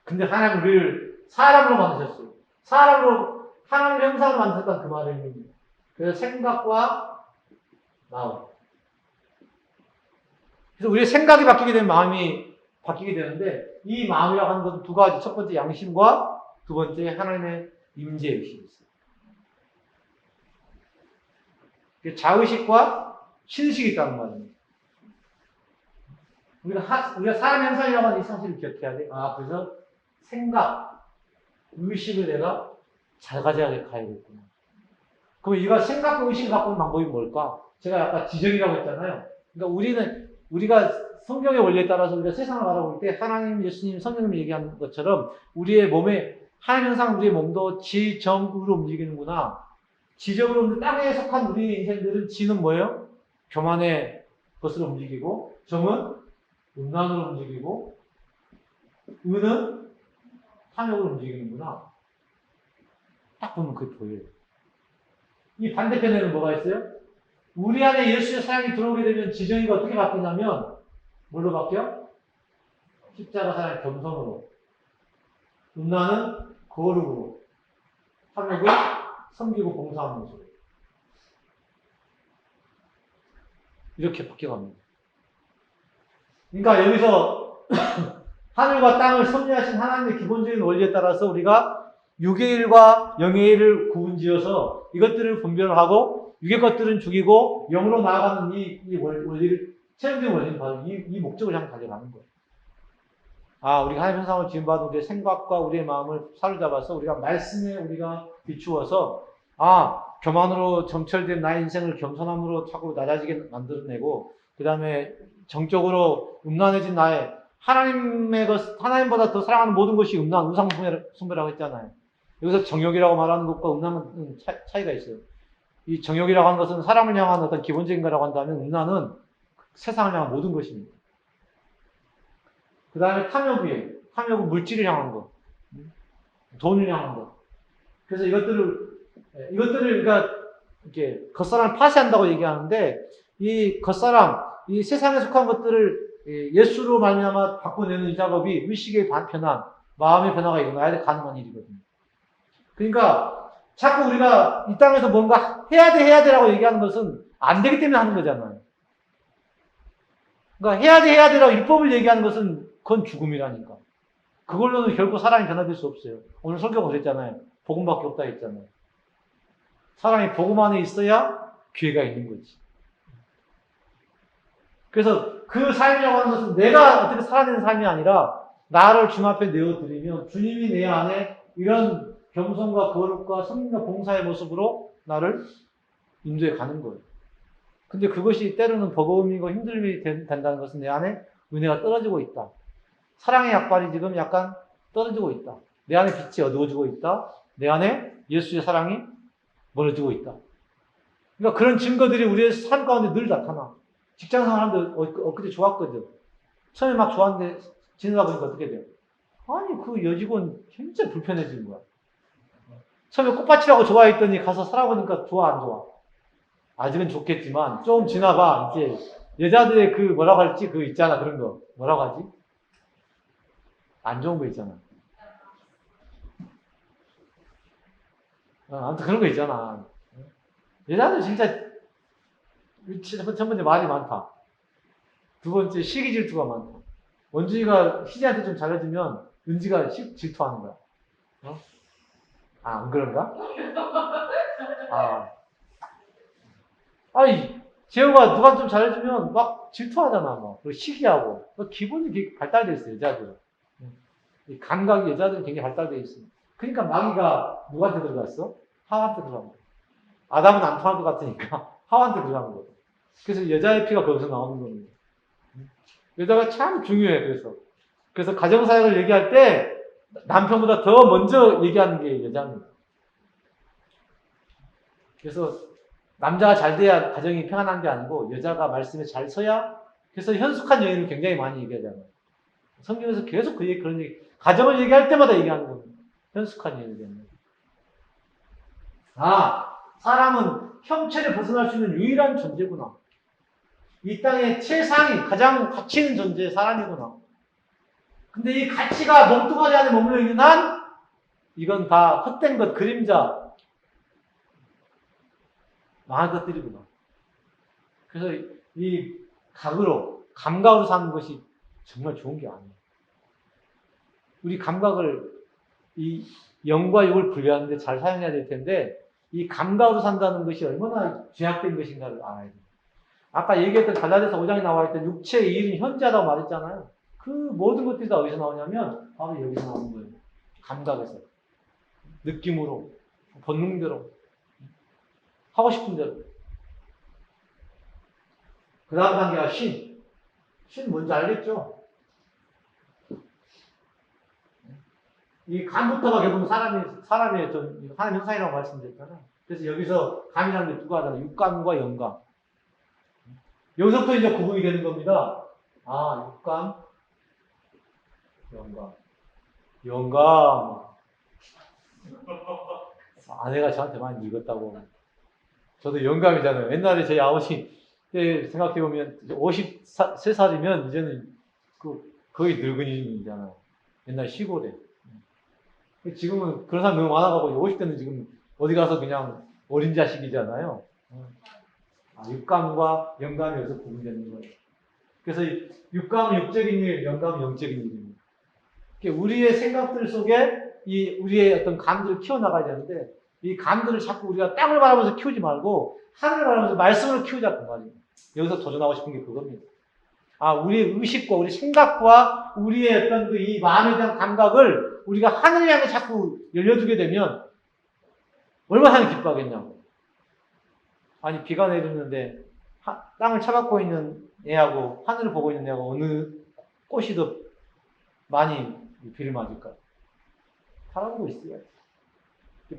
근데 하나님 우리를 사람으로 만드셨어요. 사람으로 하나님의 형상으로 만드셨다는 그 말의 의미입니다. 그래서 생각과 마음. 그래서 우리의 생각이 바뀌게 되면 마음이 바뀌게 되는데 이 마음이라고 하는 것은 두 가지. 첫 번째 양심과 두 번째 하나님의 임재의식이 있어요. 자의식과 신의식이 있다는 말입니다. 우리가 사람 형상이라고 하는 이 사실을 기억해야 돼. 아, 그래서 생각, 의식을 내가 잘 가져야겠구나. 그럼 이가 생각과 의식을 바꾸는 방법이 뭘까? 제가 아까 지정이라고 했잖아요. 그러니까 우리가 성경의 원리에 따라서 우리가 세상을 바라볼 때 하나님, 예수님, 성령님이 얘기하는 것처럼 우리의 몸에 하나님 형상 우리의 몸도 지정으로 움직이는구나. 지정으로 움직이는 땅에 속한 우리의 인생들은 지는 뭐예요? 교만의 것으로 움직이고 정은 음란으로 움직이고 의는 탐욕으로 움직이는구나. 딱 보면 그게 보여요. 이 반대편에는 뭐가 있어요? 우리 안에 예수의 사랑이 들어오게 되면 지정이가 어떻게 바뀌냐면 뭘로 바뀌어? 십자가 사랑의 겸손으로, 음란은 거룩으로, 탐욕은 섬기고 봉사하는 모습으로 이렇게 바뀌어갑니다. 그러니까 여기서 하늘과 땅을 섭리하신 하나님의 기본적인 원리에 따라서 우리가 육의 일과 영의 일을 구분지어서 이것들을 분별하고 육의 것들은 죽이고 영으로 나아가는 이 원리를 체험적인 원리는 바로 이 목적을 향해 달려가는 거예요. 아, 우리가 하나님 형상을 지음받은 우리의 생각과 우리의 마음을 사로잡아서 우리가 말씀에 우리가 비추어서 교만으로 점철된 나의 인생을 겸손함으로 자꾸 낮아지게 만들어내고 그 다음에 정적으로 음란해진 나의 하나님보다 더 사랑하는 모든 것이 음란, 우상숭배라고 했잖아요. 여기서 정욕이라고 말하는 것과 음란은 차이가 있어요. 이 정욕이라고 하는 것은 사람을 향한 어떤 기본적인 거라고 한다면 음란은 세상을 향한 모든 것입니다. 그 다음에 탐욕은 물질을 향한 것. 돈을 향한 것. 그래서 이것들을 그러니까 이렇게 겉사람을 파쇄한다고 얘기하는데 이 겉사람, 이 세상에 속한 것들을 예수로 말미암아 바꿔내는 이 작업이 의식의 변화, 마음의 변화가 일어나야 가능한 일이거든요. 그러니까 자꾸 우리가 이 땅에서 뭔가 해야 돼라고 얘기하는 것은 안 되기 때문에 하는 거잖아요. 그러니까 해야 돼라고 율법을 얘기하는 것은 그건 죽음이라니까. 그걸로는 결코 사람이 변화될 수 없어요. 오늘 설교가 그랬잖아요. 복음밖에 없다 했잖아요. 사람이 복음 안에 있어야 기회가 있는 거지. 그래서 그 삶이라고 하는 것은 내가 어떻게 살아내는 삶이 아니라 나를 주님 앞에 내어드리면 주님이 내 안에 이런 겸손과 거룩과 성령과 봉사의 모습으로 나를 인도해 가는 거예요. 근데 그것이 때로는 버거움이고 힘듦이 된다는 것은 내 안에 은혜가 떨어지고 있다. 사랑의 약발이 지금 약간 떨어지고 있다. 내 안에 빛이 어두워지고 있다. 내 안에 예수의 사랑이 멀어지고 있다. 그러니까 그런 증거들이 우리의 삶 가운데 늘 나타나. 직장생활 하는데 엊그제 좋았거든. 처음에 막 좋았는데 지내다 보니까 어떻게 돼요? 아니 그 여직원 진짜 불편해지는 거야. 처음에 꽃밭이라고 좋아했더니 가서 살아보니까 좋아 안 좋아? 아직은 좋겠지만 좀 지나봐. 이제 여자들의 그 뭐라고 할지 그 있잖아. 그런 거 뭐라고 하지? 안 좋은 거 있잖아. 아무튼 그런 거 있잖아. 여자들 진짜 첫 번째 말이 많다. 두 번째 시기 질투가 많다. 원준이가 희지한테 좀 잘해주면 은지가 질투하는 거야. 어? 아, 안 그런가? 아니, 재호가 누가 좀 잘해주면 막 질투하잖아, 막. 그리고 시기하고. 기본이 발달되어 있어요, 여자들은. 이 감각이 여자들은 굉장히 발달되어 있어요. 그러니까 마귀가 누구한테 들어갔어? 하와한테 들어간 거야. 아담은 안 통할 것 같으니까 하와한테 들어간 거야. 그래서 여자의 피가 거기서 나오는 겁니다. 여자가 참 중요해, 그래서 가정사역을 얘기할 때 남편보다 더 먼저 얘기하는 게 여자입니다. 그래서 남자가 잘 돼야 가정이 평안한 게 아니고 여자가 말씀에 잘 서야. 그래서 현숙한 여인을 굉장히 많이 얘기하잖아요. 성경에서 계속 그런 얘기, 가정을 얘기할 때마다 얘기하는 겁니다. 현숙한 여인을 얘기합니다. 사람은 형체를 벗어날 수 있는 유일한 존재구나. 이 땅의 최상위, 가장 가치 있는 존재의 사람이구나. 근데 이 가치가 몸뚱아리 안에 머물러 있는 한 이건 다 헛된 것, 그림자, 망할 것들이구나. 그래서 이 감각으로 사는 것이 정말 좋은 게 아니에요. 우리 감각을 이 영과 육을 분리하는데 잘 사용해야 될 텐데 이 감각으로 산다는 것이 얼마나 죄악된 것인가를 알아야 돼요. 아까 얘기했던 갈라디아서 5장에 나와 있던 육체의 일은 현재하다고 말했잖아요. 그 모든 것들이 다 어디서 나오냐면 바로 여기서 나오는 거예요. 감각에서. 느낌으로, 본능대로, 하고 싶은 대로. 그 다음 단계가 신. 신 뭔지 알겠죠? 이 감부터가 결국 사람의 하나님 형상이라고 말씀드렸잖아요. 그래서 여기서 감이라는 게 두 가지잖아요. 육감과 영감. 여기서부터 이제 구분이 되는 겁니다. 육감, 영감. 아내가 저한테 많이 늙었다고. 저도 영감이잖아요. 옛날에 저희 아버지 때 생각해보면 53살이면 이제는 거의 늙은이잖아요. 옛날 시골에. 지금은 그런 사람 너무 많아가지고 50대는 지금 어디 가서 그냥 어린 자식이잖아요. 육감과 영감이 여기서 구분되는 거예요. 그래서 육감은 육적인 일, 영감은 영적인 일입니다. 우리의 생각들 속에 우리의 어떤 감들을 키워나가야 되는데 이 감들을 자꾸 우리가 땅을 바라보면서 키우지 말고 하늘을 바라보면서 말씀을 키우자 그 말이에요. 여기서 도전하고 싶은 게 그겁니다. 우리의 의식과 우리 생각과 우리의 어떤 이 마음에 대한 감각을 우리가 하늘을 향해 자꾸 열려두게 되면 얼마나 하나님 기뻐하겠냐고. 아니 비가 내리는데 땅을 쳐박고 있는 애하고 하늘을 보고 있는 애하고 어느 꽃이 더 많이 비를 맞을까요? 바라보고 있어요.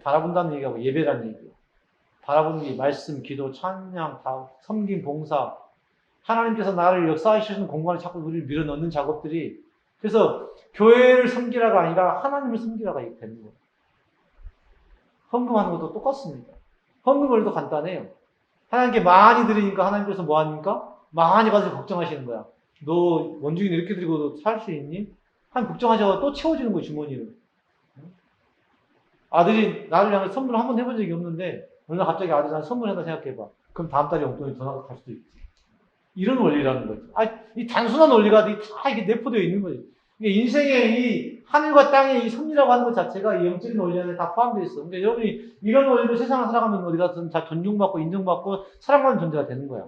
바라본다는 얘기하고 예배라는 얘기예요. 바라보는 게 말씀, 기도, 찬양, 섬김, 봉사. 하나님께서 나를 역사하시는 공간에 자꾸 우리를 밀어넣는 작업들이 그래서 교회를 섬기라가 아니라 하나님을 섬기라가 되는 거예요. 헌금하는 것도 똑같습니다. 헌금 원리도 간단해요. 하나님께 많이 드리니까 하나님께서 뭐 하니까? 많이 가지고 걱정하시는 거야. 너 원주민 이렇게 드리고 살 수 있니? 한 걱정하셔서 또 채워주는 거야, 주머니를. 아들이 나를 향해 선물을 한 번 해본 적이 없는데 어느 날 갑자기 아들이 나한테 선물을 한다 생각해봐. 그럼 다음 달에 용돈이 더 나갈 수도 있지. 이런 원리라는 거죠. 이 단순한 원리가 다 이게 내포되어 있는 거지. 인생의 이 하늘과 땅의 이 섭리라고 하는 것 자체가 이 영적인 원리 안에 다 포함되어 있어. 그러니까 여러분이 이런 원리로 세상을 살아가면 어디 가든 다 존중받고 인정받고 사랑받는 존재가 되는 거야.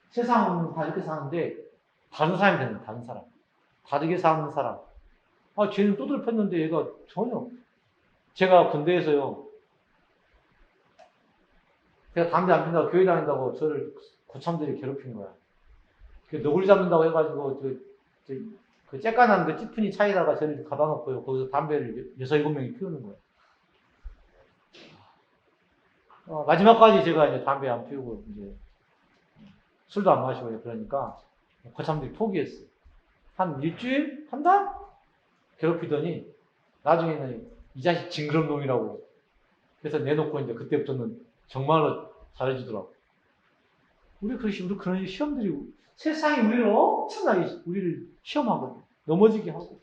세상은 다 이렇게 사는데 다른 사람이 되는 거야. 다른 사람. 다르게 사는 사람. 쟤는 또 들폈는데 얘가 전혀. 제가 군대에서요. 제가 담배 안 핀다고 교회 다닌다고 저를 고참들이 괴롭힌 거야. 너구리 잡는다고 해가지고 그 쬐깐한 그 찌푸니 차에다가 저를 가다 놓고요. 거기서 담배를 6, 7명이 피우는 거예요. 마지막까지 제가 이제 담배 안 피우고 이제 술도 안 마시고 그러니까 고참들이 포기했어요. 한 일주일? 한 달? 괴롭히더니 나중에는 이 자식 징그런 놈이라고 그래서 내놓고 이제 그때부터는 정말로 잘해주더라고. 우리 그런 시험들이 세상이 우리를 엄청나게 우리를 시험하고 넘어지게 하고.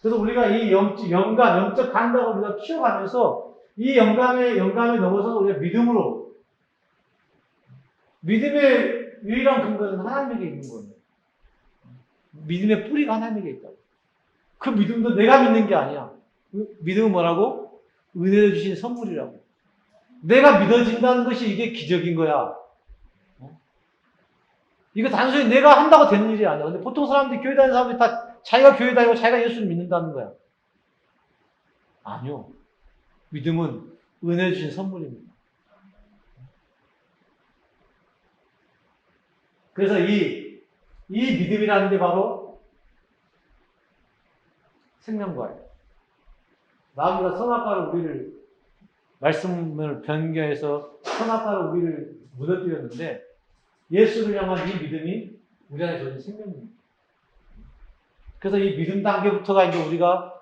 그래서 우리가 이 영적 감각을 우리가 키워가면서 이 영감에 넘어서서 우리가 믿음의 유일한 근거는 하나님에게 있는 거예요. 믿음의 뿌리가 하나님에게 있다고. 그 믿음도 내가 믿는 게 아니야. 믿음은 뭐라고? 은혜를 주신 선물이라고. 내가 믿어진다는 것이 이게 기적인 거야. 이거 단순히 내가 한다고 되는 일이 아니야. 근데 보통 사람들이 교회 다니는 사람들이 다 자기가 교회 다니고 자기가 예수를 믿는다는 거야. 아니요. 믿음은 은혜 주신 선물입니다. 그래서 이 믿음이라는 게 바로 생명과예요. 나무가 선악과를 우리를 말씀을 변경해서 선악과를 우리를 무너뜨렸는데 예수를 향한 이 믿음이 우리 안에 주어진 생명입니다. 그래서 이 믿음 단계부터가 이제 우리가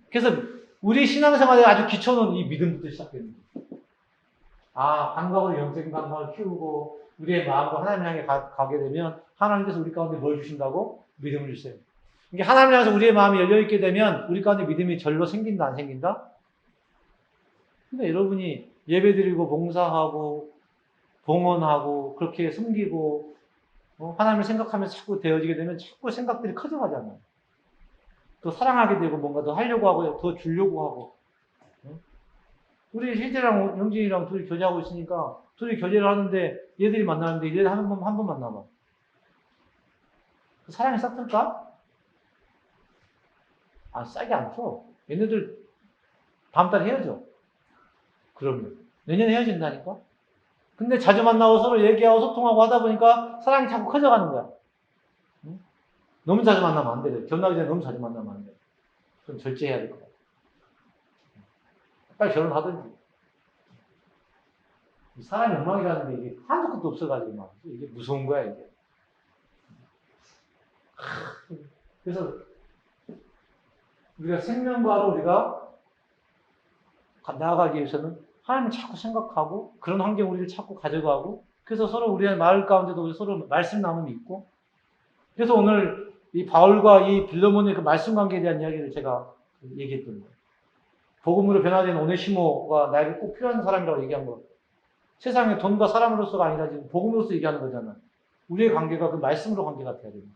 그래서 우리 신앙생활에 아주 기초는 이 믿음부터 시작됩니다. 감각으로 영적인 감각을 키우고 우리의 마음과 하나님 향해 가게 되면 하나님께서 우리 가운데 뭘 주신다고? 믿음을 주세요. 이게 하나님 향해서 우리의 마음이 열려있게 되면 우리 가운데 믿음이 절로 생긴다 안 생긴다? 근데 여러분이 예배드리고 봉사하고 봉헌하고 그렇게 섬기고 하나님을 생각하면서 자꾸 되어지게 되면 자꾸 생각들이 커져가잖아요. 더 사랑하게 되고 뭔가 더 하려고 하고 더 주려고 하고. 우리 희재랑 영진이랑 둘이 교제하고 있으니까 둘이 교제를 하는데 얘들이 만나는데 1년에 한 번 만나봐. 그 사랑이 싹틀까? 싹이 안 쳐. 얘네들 다음 달에 헤어져. 그러면 내년에 헤어진다니까? 근데 자주 만나고 서로 얘기하고 소통하고 하다 보니까 사랑이 자꾸 커져가는 거야. 응? 너무 자주 만나면 안 돼. 결혼하기 전에 너무 자주 만나면 안 돼. 그럼 절제해야 될 거야. 빨리 결혼하든지. 사람이 엉망이라는 게 이게 한도 끝도 없어가지고 막 이게 무서운 거야 이게. 그래서 우리가 생명과로 우리가 나아가기 위해서는 하나님을 자꾸 생각하고 그런 환경 우리를 자꾸 가져가고 그래서 서로 우리의 마을 가운데도 서로 말씀 나눔이 있고 그래서 오늘 이 바울과 이 빌레몬의 그 말씀 관계에 대한 이야기를 제가 얘기했던 거예요. 복음으로 변화된 오네시모가 나에게 꼭 필요한 사람이라고 얘기한 거. 세상에 돈과 사람으로서가 아니라 지금 복음으로서 얘기하는 거잖아. 우리의 관계가 그 말씀으로 관계가 돼야 됩니다.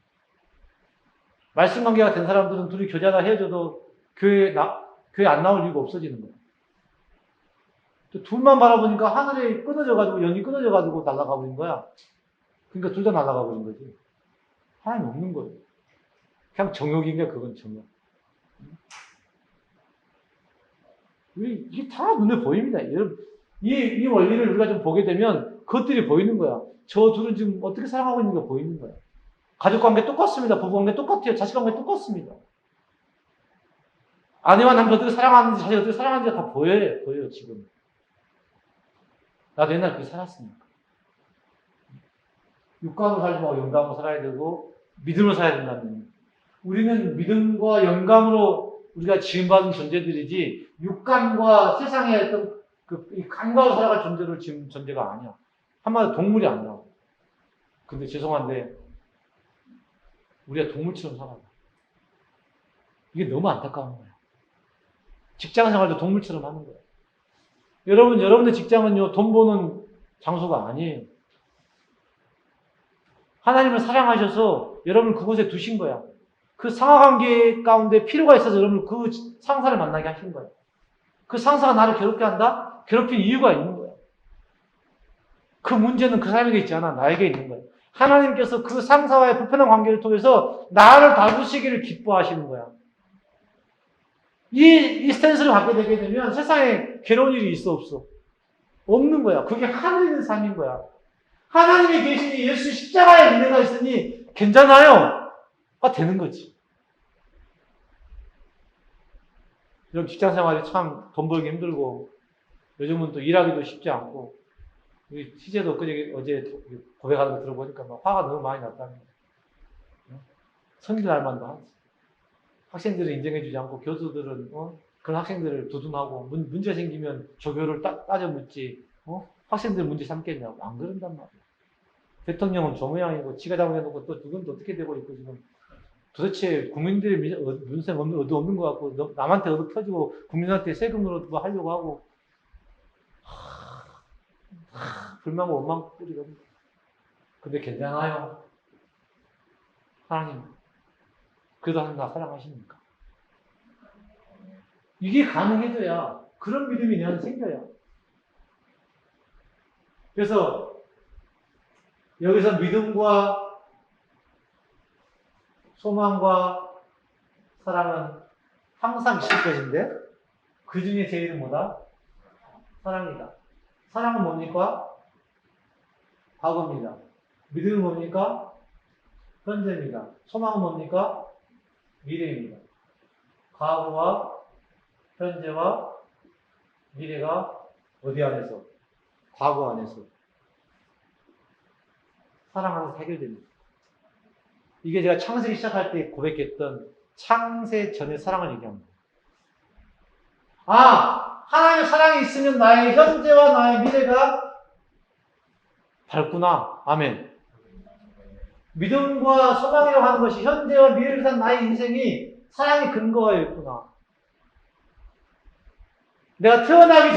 말씀 관계가 된 사람들은 둘이 교제하다 헤어져도 교회 안 나올 이유가 없어지는 거예요. 둘만 바라보니까 하늘이 끊어져가지고 연이 끊어져가지고 날아가 버린 거야. 그러니까 둘 다 날아가 버린 거지. 하나님 없는 거예요. 그냥 정욕인 게 그건 정욕. 이게 다 눈에 보입니다. 이 원리를 우리가 좀 보게 되면 그것들이 보이는 거야. 저 둘은 지금 어떻게 살아가고 있는 게 보이는 거야. 가족관계 똑같습니다. 부부관계 똑같아요. 자식관계 똑같습니다. 아내와 남편 어떻게 사랑하는지 자식 어떻게 사랑하는지가 다 보여요 지금. 나도 옛날에 그렇게 살았으니까. 육감으로 살지 말고 영감으로 살아야 되고 믿음으로 살아야 된다는. 우리는 믿음과 영감으로 우리가 지음받은 존재들이지 육감과 세상의 어떤 이 감각을 살아갈 존재로 지금 존재가 아니야. 한마디로 동물이 아니야. 근데 죄송한데 우리가 동물처럼 살아가. 이게 너무 안타까운 거야. 직장 생활도 동물처럼 하는 거야. 여러분의 직장은요, 돈 버는 장소가 아니에요. 하나님을 사랑하셔서 여러분을 그곳에 두신 거야. 그 상하관계 가운데 필요가 있어서 여러분을 그 상사를 만나게 하신 거야. 그 상사가 나를 괴롭게 한다? 괴롭힐 이유가 있는 거야. 그 문제는 그 사람에게 있지 않아. 나에게 있는 거야. 하나님께서 그 상사와의 불편한 관계를 통해서 나를 다루시기를 기뻐하시는 거야. 이 스탠스를 갖게 되게 되면 세상에 괴로운 일이 있어 없어? 없는 거야. 그게 하늘에 있는 삶인 거야. 하나님이 계시니 예수 십자가의 은혜가 있으니 괜찮아요. 가 되는 거지. 여러분 직장 생활이 참 돈 벌기 힘들고 요즘은 또 일하기도 쉽지 않고 우리 희재도 어제 고백하는 거 들어보니까 막 화가 너무 많이 났다는 거야. 성질날 만도 하지. 학생들을 인정해주지 않고 교수들은 그런 학생들을 두둔하고 문제 생기면 조교를 따져 묻지 학생들 문제 삼겠냐고 안 그런단 말이야. 대통령은 저 모양이고 지가 잘못해놓고 또 누군 또 어떻게 되고 있고 지금 도대체 국민들의 민생 얻어없는 것 같고 남한테 얻어 터지고 국민한테 세금으로 뭐 하려고 하고 불만과 원망 뿌리거든. 근데 괜찮아요. 하나님 그래도 하나님 나 사랑하십니까? 이게 가능해져야 그런 믿음이 내 안에 생겨요. 그래서 여기서 믿음과 소망과 사랑은 항상 있을 것인데 그 중에 제일은 뭐다? 사랑이다. 사랑은 뭡니까? 과거입니다. 믿음은 뭡니까? 현재입니다. 소망은 뭡니까? 미래입니다. 과거와 현재와 미래가 어디 안에서? 과거 안에서. 사랑 안에서 해결됩니다. 이게 제가 창세기 시작할 때 고백했던 창세 전의 사랑을 얘기합니다. 하나님의 사랑이 있으면 나의 현재와 나의 미래가 밝구나. 아멘. 믿음과 소망이라고 하는 것이 현재와 미래를 산 나의 인생이 사랑의 근거가 있구나. 내가 태어나기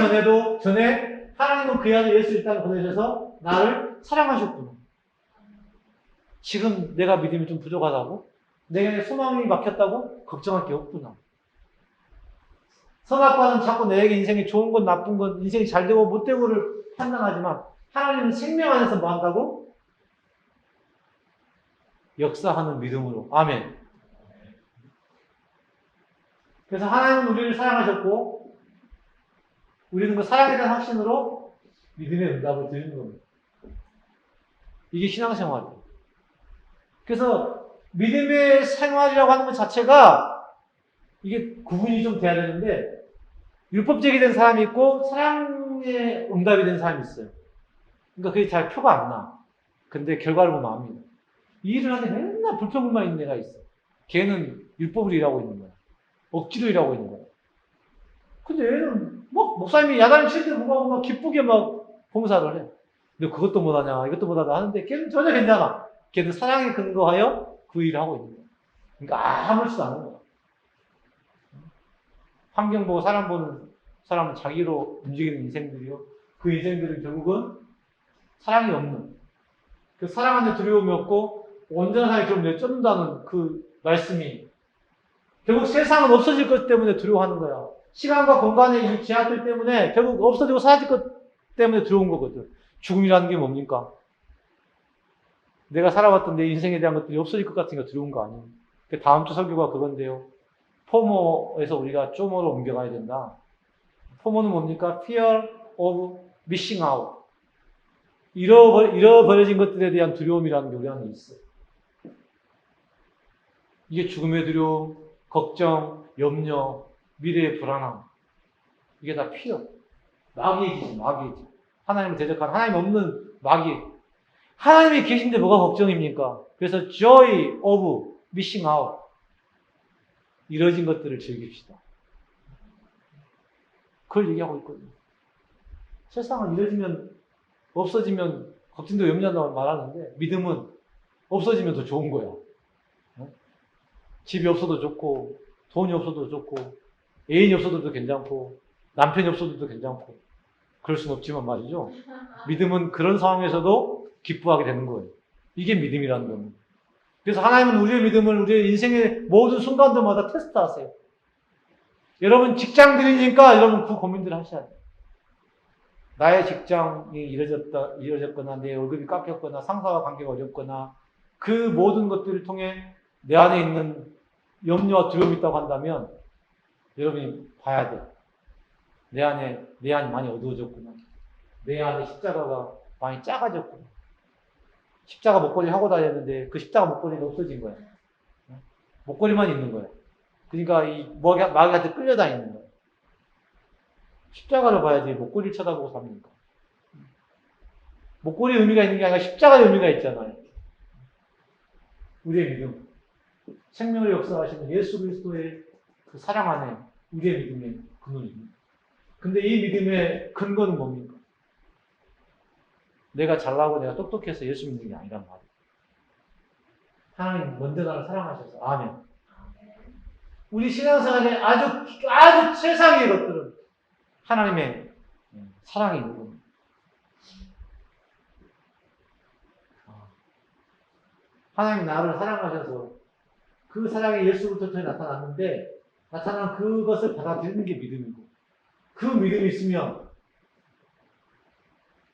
전에 하나님은 그의 아들 예수를 땅에 보내셔서 나를 사랑하셨구나. 지금 내가 믿음이 좀 부족하다고? 내게 소망이 막혔다고? 걱정할 게 없구나. 선악과는 자꾸 내게 인생이 좋은 건 나쁜 건 인생이 잘 되고 못 되고를 판단하지만 하나님은 생명 안에서 뭐 한다고? 역사하는 믿음으로. 아멘. 그래서 하나님은 우리를 사랑하셨고 우리는 그 사랑에 대한 확신으로 믿음의 응답을 드리는 겁니다. 이게 신앙생활이에요. 그래서 믿음의 생활이라고 하는 것 자체가 이게 구분이 좀 돼야 되는데 율법적이 된 사람이 있고 사랑의 응답이 된 사람이 있어요. 그러니까 그게 잘 표가 안 나. 근데 결과를 보면 압니다. 이 일을 하는데 맨날 불평만 있는 애가 있어. 걔는 율법을 일하고 있는 거야. 억지로 일하고 있는 거야. 근데 얘는 막 목사님이 야단을 칠 때 막 기쁘게 막 봉사를 해. 근데 그것도 못하냐 이것도 못하냐 하는데 걔는 전혀 괜찮아. 걔는 사랑에 근거하여 그 일을 하고 있는 거야. 그러니까 아무렇지도 않은 거야. 환경 보고 사람 보는 사람은 자기로 움직이는 인생들이요. 그 인생들은 결국은 사랑이 없는 그 사랑 안에 두려움이 없고 온전한 사랑이 좀 내쫓는다는 그 말씀이 결국 세상은 없어질 것 때문에 두려워하는 거야. 시간과 공간의 이 제약들 때문에 결국 없어지고 사라질 것 때문에 두려운 거거든. 죽음이라는 게 뭡니까? 내가 살아왔던 내 인생에 대한 것들이 없어질 것 같으니까 두려운 거 아니에요. 다음 주 설교가 그건데요. 포모에서 우리가 쪼모로 옮겨가야 된다. 포모는 뭡니까? Fear of missing out. 잃어버려진 것들에 대한 두려움이라는 게 우리 안에 있어. 이게 죽음의 두려움, 걱정, 염려, 미래의 불안함. 이게 다 피어. 마귀의 기지, 마귀의 기지. 하나님을 대적한 하나님 없는 마귀. 하나님이 계신데 뭐가 걱정입니까? 그래서 joy of missing out. 이뤄진 것들을 즐깁시다. 그걸 얘기하고 있거든요. 세상은 이뤄지면, 없어지면 걱정도 염려한다고 말하는데, 믿음은 없어지면 더 좋은 거야. 집이 없어도 좋고, 돈이 없어도 좋고, 애인이 없어도 괜찮고, 남편이 없어도 괜찮고, 그럴 순 없지만 말이죠. 믿음은 그런 상황에서도 기뻐하게 되는 거예요. 이게 믿음이라는 겁니다. 그래서 하나님은 우리의 믿음을 우리의 인생의 모든 순간들마다 테스트하세요. 여러분 직장들이니까 여러분 그 고민들을 하셔야 돼요. 나의 직장이 이루어졌거나 내 월급이 깎였거나 상사와 관계가 어렵거나 그 모든 것들을 통해 내 안에 있는 염려와 두려움이 있다고 한다면 여러분이 봐야 돼요. 내 안이 많이 어두워졌구나. 내 안에 십자가가 많이 작아졌구나. 십자가 목걸이 하고 다녔는데 그 십자가 목걸이가 없어진 거야. 목걸이만 있는 거야. 그러니까 이 마귀한테 끌려다니는 거야. 십자가를 봐야지 목걸이를 쳐다보고 삽니까? 목걸이의 의미가 있는 게 아니라 십자가의 의미가 있잖아요. 우리의 믿음. 생명을 역사하시는 예수 그리스도의 그 사랑 안에 우리의 믿음의 근원입니다. 근데 이 믿음의 근거는 뭡니까? 내가 잘나고 내가 똑똑해서 예수 믿는 게 아니란 말이에요. 하나님 먼저 나를 사랑하셔서. 아멘. 우리 신앙생활에 아주 세상의 것들은 하나님의 사랑이 있는 겁니다. 하나님 나를 사랑하셔서 그 사랑이 예수부터 통해 나타났는데 나타난 그것을 받아들이는 게 믿음이고 그 믿음이 있으면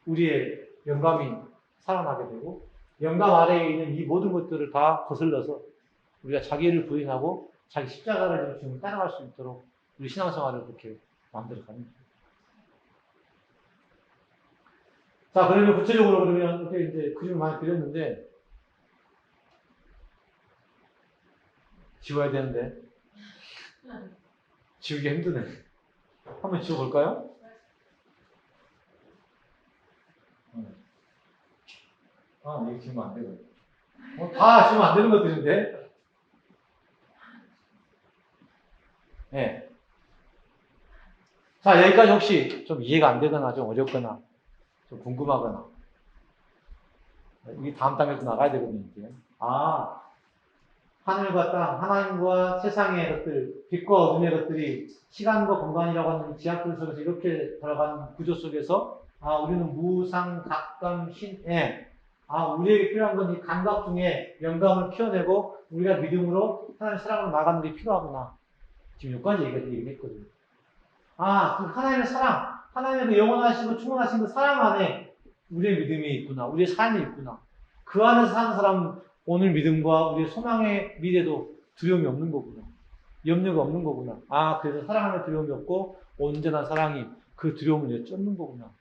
우리의 영감이 살아나게 되고 영감 아래에 있는 이 모든 것들을 다 거슬러서 우리가 자기를 부인하고 자기 십자가를 지금 따라갈 수 있도록 우리 신앙생활을 그렇게 만들어가는 거예요. 자, 그러면 구체적으로 그러면 이렇게 이제 그림을 많이 그렸는데 지워야 되는데 지우기 힘드네. 한번 지워볼까요? 이거 지우면 안 되고. 다 지우면 안 되는 것들인데. 네. 자, 여기까지 혹시 좀 이해가 안 되거나 좀 어렵거나 좀 궁금하거나 이 다음 단계로 나가야 되거든요, 이제. 하늘과 땅, 하나님과 세상의 것들, 빛과 어둠의 것들이 시간과 공간이라고 하는 지하철 속에서 이렇게 들어가는 구조 속에서 우리는 무상, 각감, 신애 우리에게 필요한 건 이 감각 중에 영감을 키워내고 우리가 믿음으로 하나님 사랑으로 나가는 게 필요하구나. 지금 여기까지 얘기했거든요. 그 하나님의 사랑, 하나님의 그 영원하시고 충만하신 그 사랑 안에 우리의 믿음이 있구나. 우리의 삶이 있구나. 그 안에서 사는 사람은 오늘 믿음과 우리의 소망의 미래도 두려움이 없는 거구나. 염려가 없는 거구나. 그래서 사랑 안에 두려움이 없고 온전한 사랑이 그 두려움을 쫓는 거구나.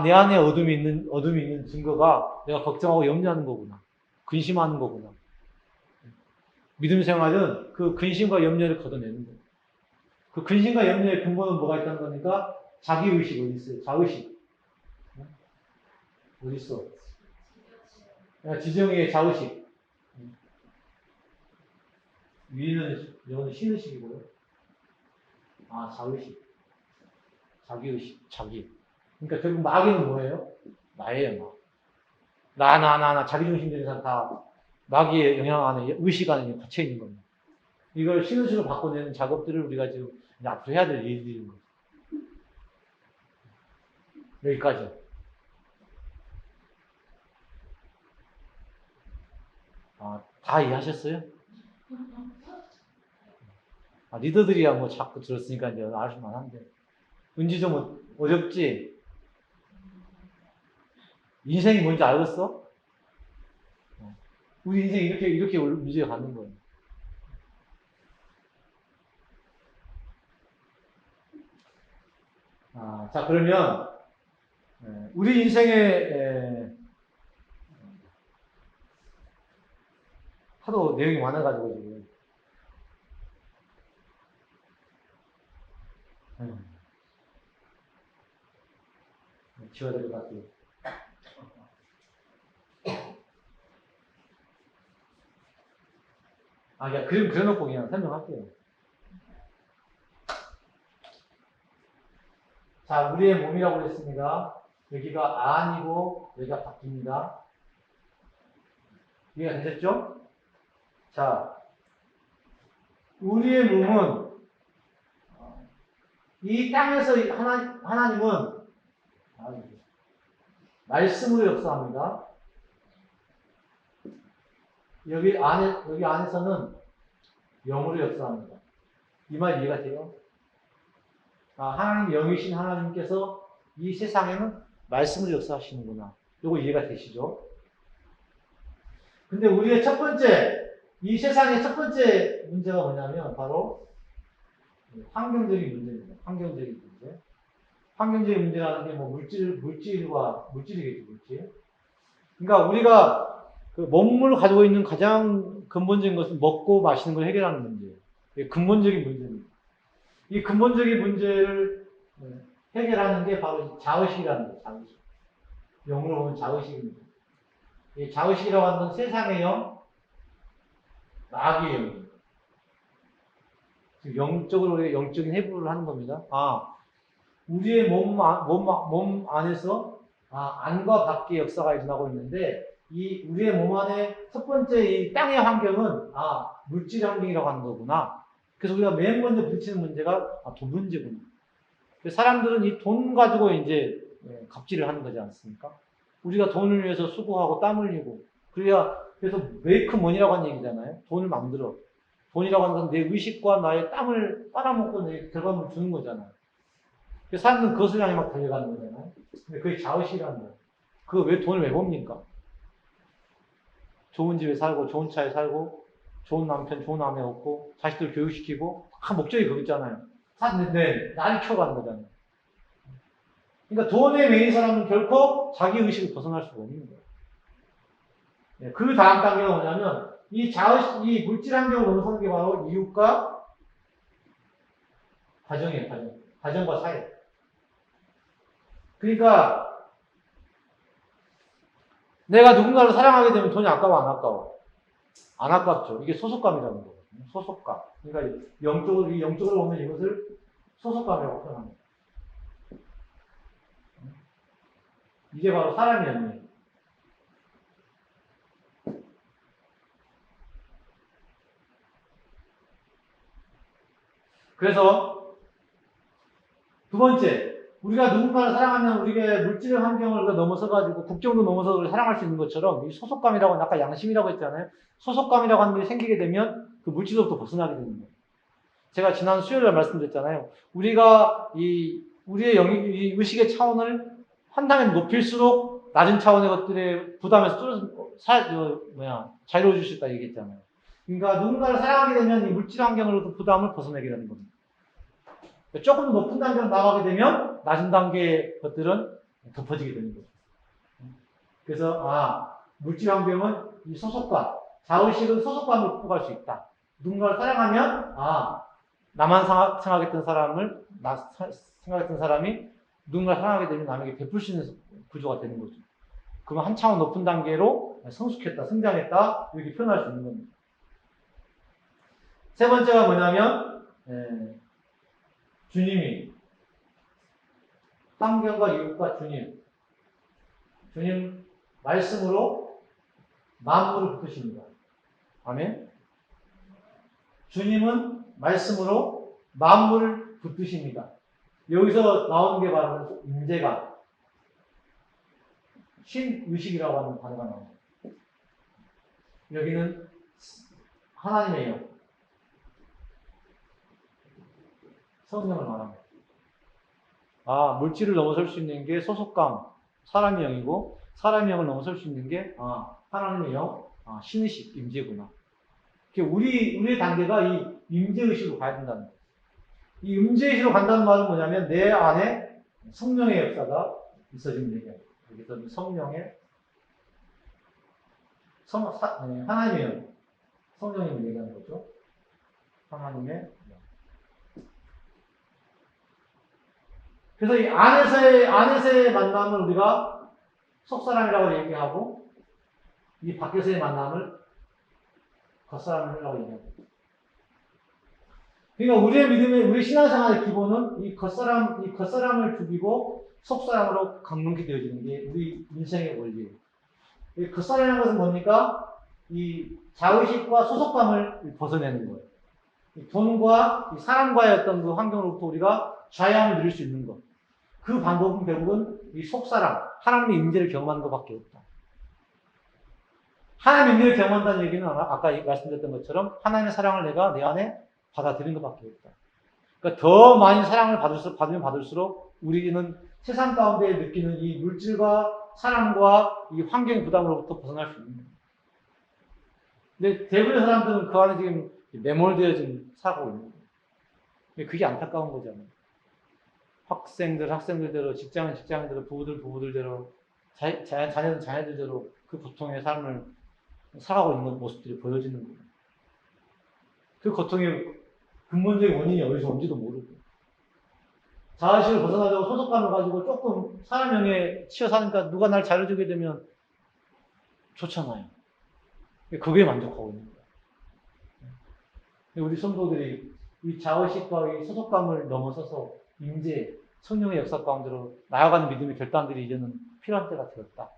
내 안에 어둠이 있는 증거가 내가 걱정하고 염려하는 거구나. 근심하는 거구나. 믿음 생활은 그 근심과 염려를 걷어내는 거예요. 그 근심과 염려의 근본은 뭐가 있다는 겁니까? 자기의식 어디 있어요? 자의식. 어디 있어? 지정의 자의식. 위는 영어는 신의식이고요. 자의식. 자기의식. 자기. 그러니까 결국 마귀는 뭐예요? 나예요, 나. 자기중심적인 사람 다 마귀의 영향 안에, 의식 안에 갇혀 있는 겁니다. 이걸 신의식으로 바꿔내는 작업들을 우리가 지금 앞으로 해야 될 일들인 거죠. 여기까지. 다 이해하셨어요? 리더들이야 뭐 자꾸 들었으니까 이제 아실만 한데. 은지 좀 어렵지? 인생이 뭔지 알겠어? 우리 인생이 이렇게 문제가 가는 거예요. 자, 그러면, 우리 인생에, 하도 내용이 많아가지고, 지금. 지워야 될 것 같아요. 그림 그려놓고 그냥 설명할게요. 자, 우리의 몸이라고 했습니다. 여기가 안이고 여기가 바뀝니다. 이해가 되셨죠? 자, 우리의 몸은 이 땅에서 하나님은 말씀으로 역사합니다. 여기 안에서는 영으로 역사합니다. 이 말 이해가 돼요? 하나님 영이신 하나님께서 이 세상에는 말씀으로 역사하시는구나. 이거 이해가 되시죠? 근데 우리의 이 세상의 첫 번째 문제가 뭐냐면 바로 환경적인 문제입니다. 환경적인 문제. 환경적인 문제라는 게 물질이겠죠, 물질. 그러니까 우리가 그 몸을 가지고 있는 가장 근본적인 것은 먹고 마시는 걸 해결하는 문제예요. 이게 근본적인 문제입니다. 이 근본적인 문제를 해결하는 게 바로 자의식이라는 거예요, 자의식. 영어로 보면 자의식입니다. 이 자의식이라고 하는 건 세상의 영, 마귀의 영입니다. 영적으로 우리가 영적인 해부를 하는 겁니다. 우리의 몸 안에서 안과 밖의 역사가 일어나고 있는데 이 우리의 몸 안에 첫 번째 이 땅의 환경은 물질 환경이라고 하는 거구나. 그래서 우리가 맨 먼저 부딪히는 문제가 돈 문제구나. 사람들은 이 돈 가지고 이제 갑질을 하는 거지 않습니까? 우리가 돈을 위해서 수고하고 땀 흘리고 그래서 메이크 머니라고 하는 얘기잖아요. 돈을 만들어. 돈이라고 하는 건 내 의식과 나의 땀을 빨아먹고 내 결과물을 주는 거잖아요. 사람들은 그것을 향해 막 달려가는 거잖아요. 근데 그게 자의식이라는 거예요. 돈을 왜 봅니까? 좋은 집에 살고, 좋은 차에 살고, 좋은 남편, 좋은 아내 얻고, 자식들 교육시키고, 목적이 그거 있잖아요. 나를 키워가는 거잖아요. 그러니까 돈에 매인 사람은 결코 자기 의식을 벗어날 수가 없는 거예요. 그 다음 단계가 뭐냐면, 이 물질 환경을 넘어서는 게 바로 이웃과 가정이에요, 가정. 가정과 사회. 그러니까, 내가 누군가를 사랑하게 되면 돈이 아까워, 안 아까워? 안 아깝죠. 이게 소속감이라는 거거든요. 소속감. 그러니까 영적으로 보면 이것을 소속감이라고 표현합니다. 이게 바로 사람의 영이에요. 그래서 두 번째, 우리가 누군가를 사랑하면 우리가 물질의 환경을 넘어서가지고 국경도 넘어서 사랑할 수 있는 것처럼 이 소속감이라고 아까 양심이라고 했잖아요. 소속감이라고 하는 게 생기게 되면 그 물질로부터 벗어나게 되는 거예요. 제가 지난 수요일에 말씀드렸잖아요. 우리가 우리의 의식의 차원을 한 단계 높일수록 낮은 차원의 것들의 부담에서 자유로워질 수 있다 얘기했잖아요. 그러니까 누군가를 사랑하게 되면 이 물질 환경으로부터 부담을 벗어나게 되는 겁니다. 조금 더 높은 단계로 나가게 되면 낮은 단계의 것들은 덮어지게 되는 거죠. 그래서 물질 환경은 이 소속감, 자의식은 소속감을 극복할 수 있다. 누군가를 사랑하면 나만 생각했던 사람이 누군가를 사랑하게 되면 남에게 베풀 수 있는 구조가 되는 거죠. 그러면 한 차원 높은 단계로 성숙했다, 성장했다 이렇게 표현할 수 있는 겁니다. 세 번째가 뭐냐면 주님이 환경과 이웃과 주님 말씀으로 만물을 붙드십니다. 아멘. 주님은 말씀으로 만물을 붙드십니다. 여기서 나오는 게 바로 임재감, 신의식이라고 하는 단어가 나옵니다. 여기는 하나님의 영, 성령을 말합니다. 물질을 넘어설 수 있는 게 소속감, 사람의 영이고, 사람의 영을 넘어설 수 있는 게 하나님의 영, 신의식, 임재구나. 우리의 단계가 이 임재의식으로 가야 된다는 거예요. 이 임재의식으로 간다는 말은 뭐냐면 내 안에 성령의 역사가 있어지는 얘기예요. 여기서 성령의 하나님의 영, 성령님을 얘기하는 거죠. 하나님의 영. 그래서 이 안에서의 만남을 우리가 속사람이라고 얘기하고 이 밖에서의 만남을 겉사람이라고 얘기합니다. 그러니까 우리의 믿음의, 우리 신앙생활의 기본은 이 겉사람을 죽이고 속사람으로 강론케 되어지는 게 우리 인생의 원리예요. 이 겉사람이라는 것은 뭡니까? 이 자의식과 소속감을 벗어내는 거예요. 이 돈과 이 사람과의 어떤 그 환경으로부터 우리가 자유함을 누릴 수 있는 것. 그 방법은 결국은 이 속사람, 하나님의 임재를 경험하는 것밖에 없다. 하나님의 임재를 경험한다는 얘기는 아까 말씀드렸던 것처럼 하나님의 사랑을 내가 내 안에 받아들이는 것밖에 없다. 그러니까 더 많이 사랑을 받으면 받을수록 우리는 세상 가운데 느끼는 이 물질과 사랑과 이 환경 부담으로부터 벗어날 수 있는 거예요. 근데 대부분의 사람들은 그 안에 지금 매몰되어진 살아가고 있는 거예요. 그게 안타까운 거잖아요. 학생들대로, 직장인대로, 부부들대로, 자녀는 자녀들대로 그 고통의 삶을 살아가고 있는 모습들이 보여지는 거예요. 그 고통의 근본적인 원인이 어디서 온지도 모르고, 자아식을 벗어나려고 소속감을 가지고 조금 사람형에 치여 사니까 누가 날 잘해주게 되면 좋잖아요. 그게 만족하고 있는 거예요. 우리 성도들이 이 자의식과 이 소속감을 넘어서서 임재, 성령의 역사 가운데로 나아가는 믿음의 결단들이 이제는 필요한 때가 되었다.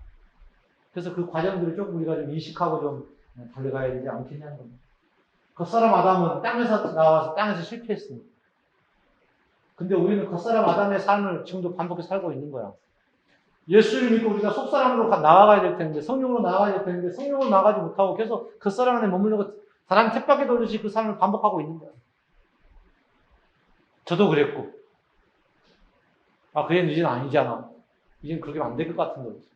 그래서 그 과정들을 조금 우리가 좀 인식하고 좀 달려가야 되지 않겠냐는 겁니다. 겉사람 아담은 땅에서 나와서 땅에서 실패했습니다. 근데 우리는 겉사람 아담의 삶을 지금도 반복해서 살고 있는 거야. 예수를 믿고 우리가 속사람으로 나아가야 될 텐데, 성령으로 나아가야 될 텐데, 성령으로 나가지 못하고 계속 겉사람 안에 머물러고 다른 쳇바퀴 돌듯이 그 삶을 반복하고 있는 거야. 저도 그랬고. 그게 이제는 아니잖아. 이제는 그렇게 안 될 것 같은 거지.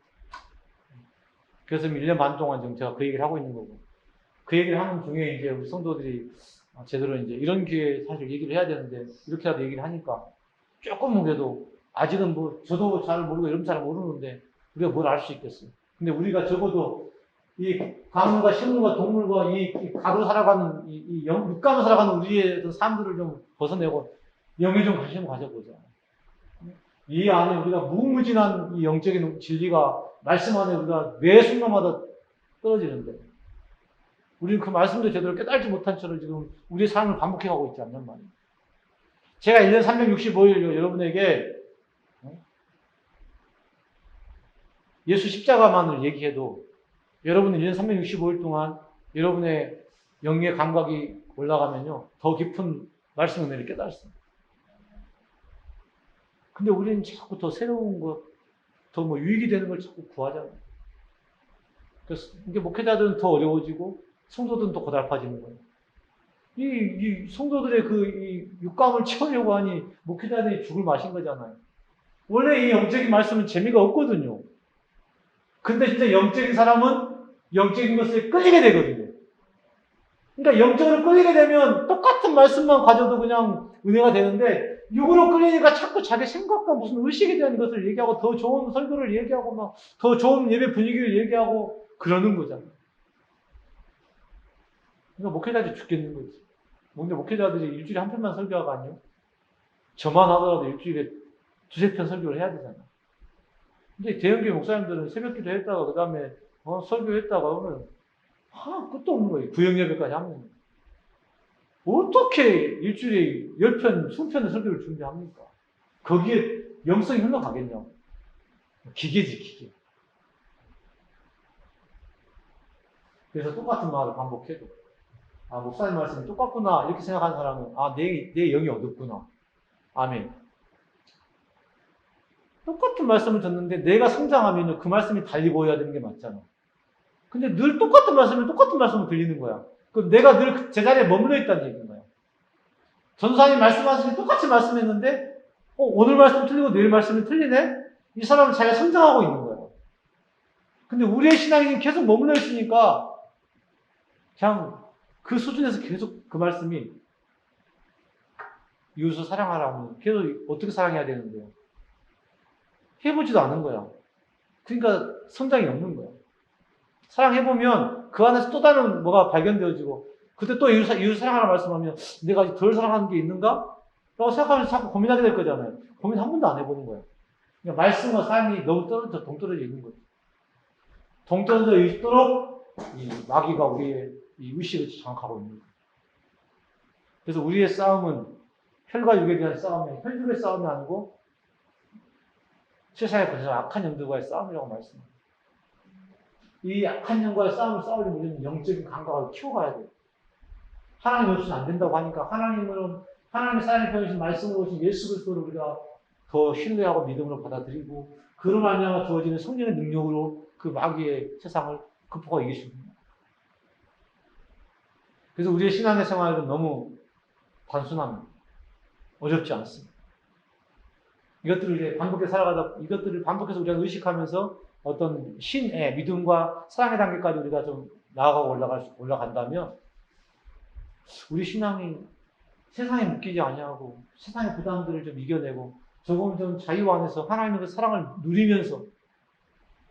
그래서 1년 반 동안 지금 제가 그 얘기를 하고 있는 거고. 그 얘기를 하는 중에 이제 우리 성도들이 제대로 이제 이런 기회에 사실 얘기를 해야 되는데, 이렇게라도 얘기를 하니까 조금은 그래도 아직은 뭐 저도 잘 모르고 이런 잘 모르는데 우리가 뭘 알 수 있겠어요. 근데 우리가 적어도 이 강물과 식물과 동물과 이 가로 살아가는 육가로 살아가는 우리의 삶들을 좀 벗어내고 영에 좀 관심을 가져보자. 이 안에 우리가 무궁무진한 이 영적인 진리가 말씀 안에 우리가 매 순간마다 떨어지는데 우리는 그 말씀도 제대로 깨달지 못한 채로 지금 우리의 삶을 반복해가고 있지 않는 말이에요. 제가 1년 365일 여러분에게 예수 십자가만을 얘기해도 여러분은 1년 365일 동안 여러분의 영의 감각이 올라가면요 더 깊은 말씀 은혜를 깨달습니다. 근데 우리는 자꾸 더 새로운 것, 더 뭐 유익이 되는 걸 자꾸 구하잖아요. 그래서 이게 목회자들은 더 어려워지고 성도들은 더 고달파지는 거예요. 이 성도들의 이 육감을 채우려고 하니 목회자들이 죽을 마신 거잖아요. 원래 이 영적인 말씀은 재미가 없거든요. 근데 진짜 영적인 사람은 영적인 것에 끌리게 되거든요. 그러니까 영적으로 끌리게 되면 똑같은 말씀만 가져도 그냥 은혜가 되는데 육으로 끌리니까 자꾸 자기 생각과 무슨 의식에 대한 것을 얘기하고 더 좋은 설교를 얘기하고 막 더 좋은 예배 분위기를 얘기하고 그러는 거잖아요. 그러니까 목회자들이 죽겠는 거지. 근데 목회자들이 일주일에 한 편만 설교하고 아니요. 저만 하더라도 일주일에 두세 편 설교를 해야 되잖아. 근데 대형교회 목사님들은 새벽기도 했다가 그 다음에 설교했다가 오면 끝도 없는 거예요. 구역예배까지 하면. 어떻게 일주일에 10편, 20편의 설교를 준비합니까? 거기에 영성이 흘러가겠냐고. 기계지, 기계. 그래서 똑같은 말을 반복해도 목사님 말씀이 똑같구나 이렇게 생각하는 사람은 내 영이 어둡구나. 아멘. 똑같은 말씀을 듣는데 내가 성장하면 그 말씀이 달리 보여야 되는 게 맞잖아. 근데 늘 똑같은 말씀을 들리는 거야. 그럼 내가 늘 제자리에 머물러 있다는 얘기인 거야. 전사님 말씀하시니 똑같이 말씀했는데 오늘 말씀 틀리고 내일 말씀이 틀리네? 이 사람은 자기가 성장하고 있는 거야. 근데 우리의 신앙이 계속 머물러 있으니까 그냥 그 수준에서 계속 그 말씀이 이웃을 사랑하라면 계속 어떻게 사랑해야 되는데요? 해보지도 않은 거야. 그러니까 성장이 없는 거야. 사랑해보면 그 안에서 또 다른 뭐가 발견되어지고 그때 또 이웃 사랑하라 말씀하면 내가 아직 덜 사랑하는 게 있는가? 라고 생각하면서 자꾸 고민하게 될 거잖아요. 고민 한 번도 안 해보는 거야. 그러니까 말씀과 삶이 너무 동떨어져 있는 거죠. 동떨어져 있도록 이 마귀가 우리의 이 의식을 장악하고 있는 거예요. 그래서 우리의 싸움은 혈과 육에 대한 싸움이 혈육의 싸움이 아니고 세상에 거쳐서 악한 영들과의 싸움이라고 말씀합니다. 이 악한 영과의 싸움을 싸우려면 우리는 영적인 감각을 키워가야 돼요. 하나님 없이는 안 된다고 하니까 하나님의 사랑의 편이신 말씀으로 오신 예수 그리스도를 우리가 더 신뢰하고 믿음으로 받아들이고 그로 말미암아 주어지는 성령의 능력으로 그 마귀의 세상을 극복하고 이기십니다. 그래서 우리의 신앙의 생활은 너무 단순합니다. 어렵지 않습니다. 이것들을 반복해서 우리가 의식하면서 어떤 신의 믿음과 사랑의 단계까지 우리가 좀 나아가고 올라간다면 우리 신앙이 세상에 묶이지 아니하고 세상의 부담들을 좀 이겨내고 조금 좀 자유 안에서 하나님의 그 사랑을 누리면서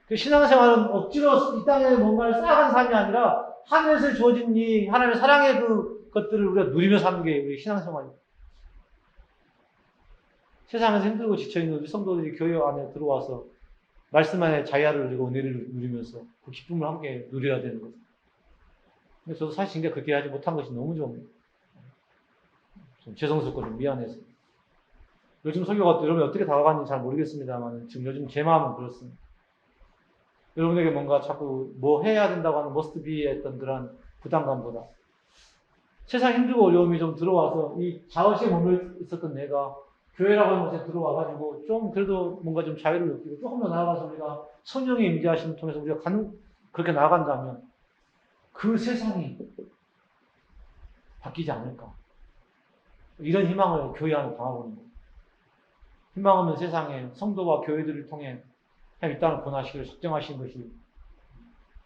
그 신앙생활은 억지로 이 땅에 뭔가를 쌓아가는 삶이 아니라 하늘에서 주어진 이 하나님의 사랑의 그 것들을 우리가 누리면서 사는 게 우리 신앙생활입니다. 세상에서 힘들고 지쳐있는 우리 성도들이 교회 안에 들어와서 말씀 안에 자유를 누리고 은혜를 누리면서 그 기쁨을 함께 누려야 되는 거죠. 근데 저도 사실 진짜 그렇게 하지 못한 것이 너무 좀 죄송스럽고 좀 미안해서. 요즘 설교가 여러분이 어떻게 다가가는지 잘 모르겠습니다만 지금 요즘 제 마음은 그렇습니다. 여러분에게 뭔가 자꾸 뭐 해야 된다고 하는 must be 했던 그런 부담감보다 세상 힘들고 어려움이 좀 들어와서 이 자의식에 머물러 있었던 내가 교회라고 하는 곳에 들어와가지고 좀 그래도 뭔가 좀 자유를 느끼고 조금 더 나아가서 우리가 성령의 임재하심을 통해서 우리가 그렇게 나아간다면 그 세상이 바뀌지 않을까. 이런 희망을 교회 안에 담아보는 거예요. 희망 없는 세상에 성도와 교회들을 통해 이 땅을 권하시기를 작정하신 것이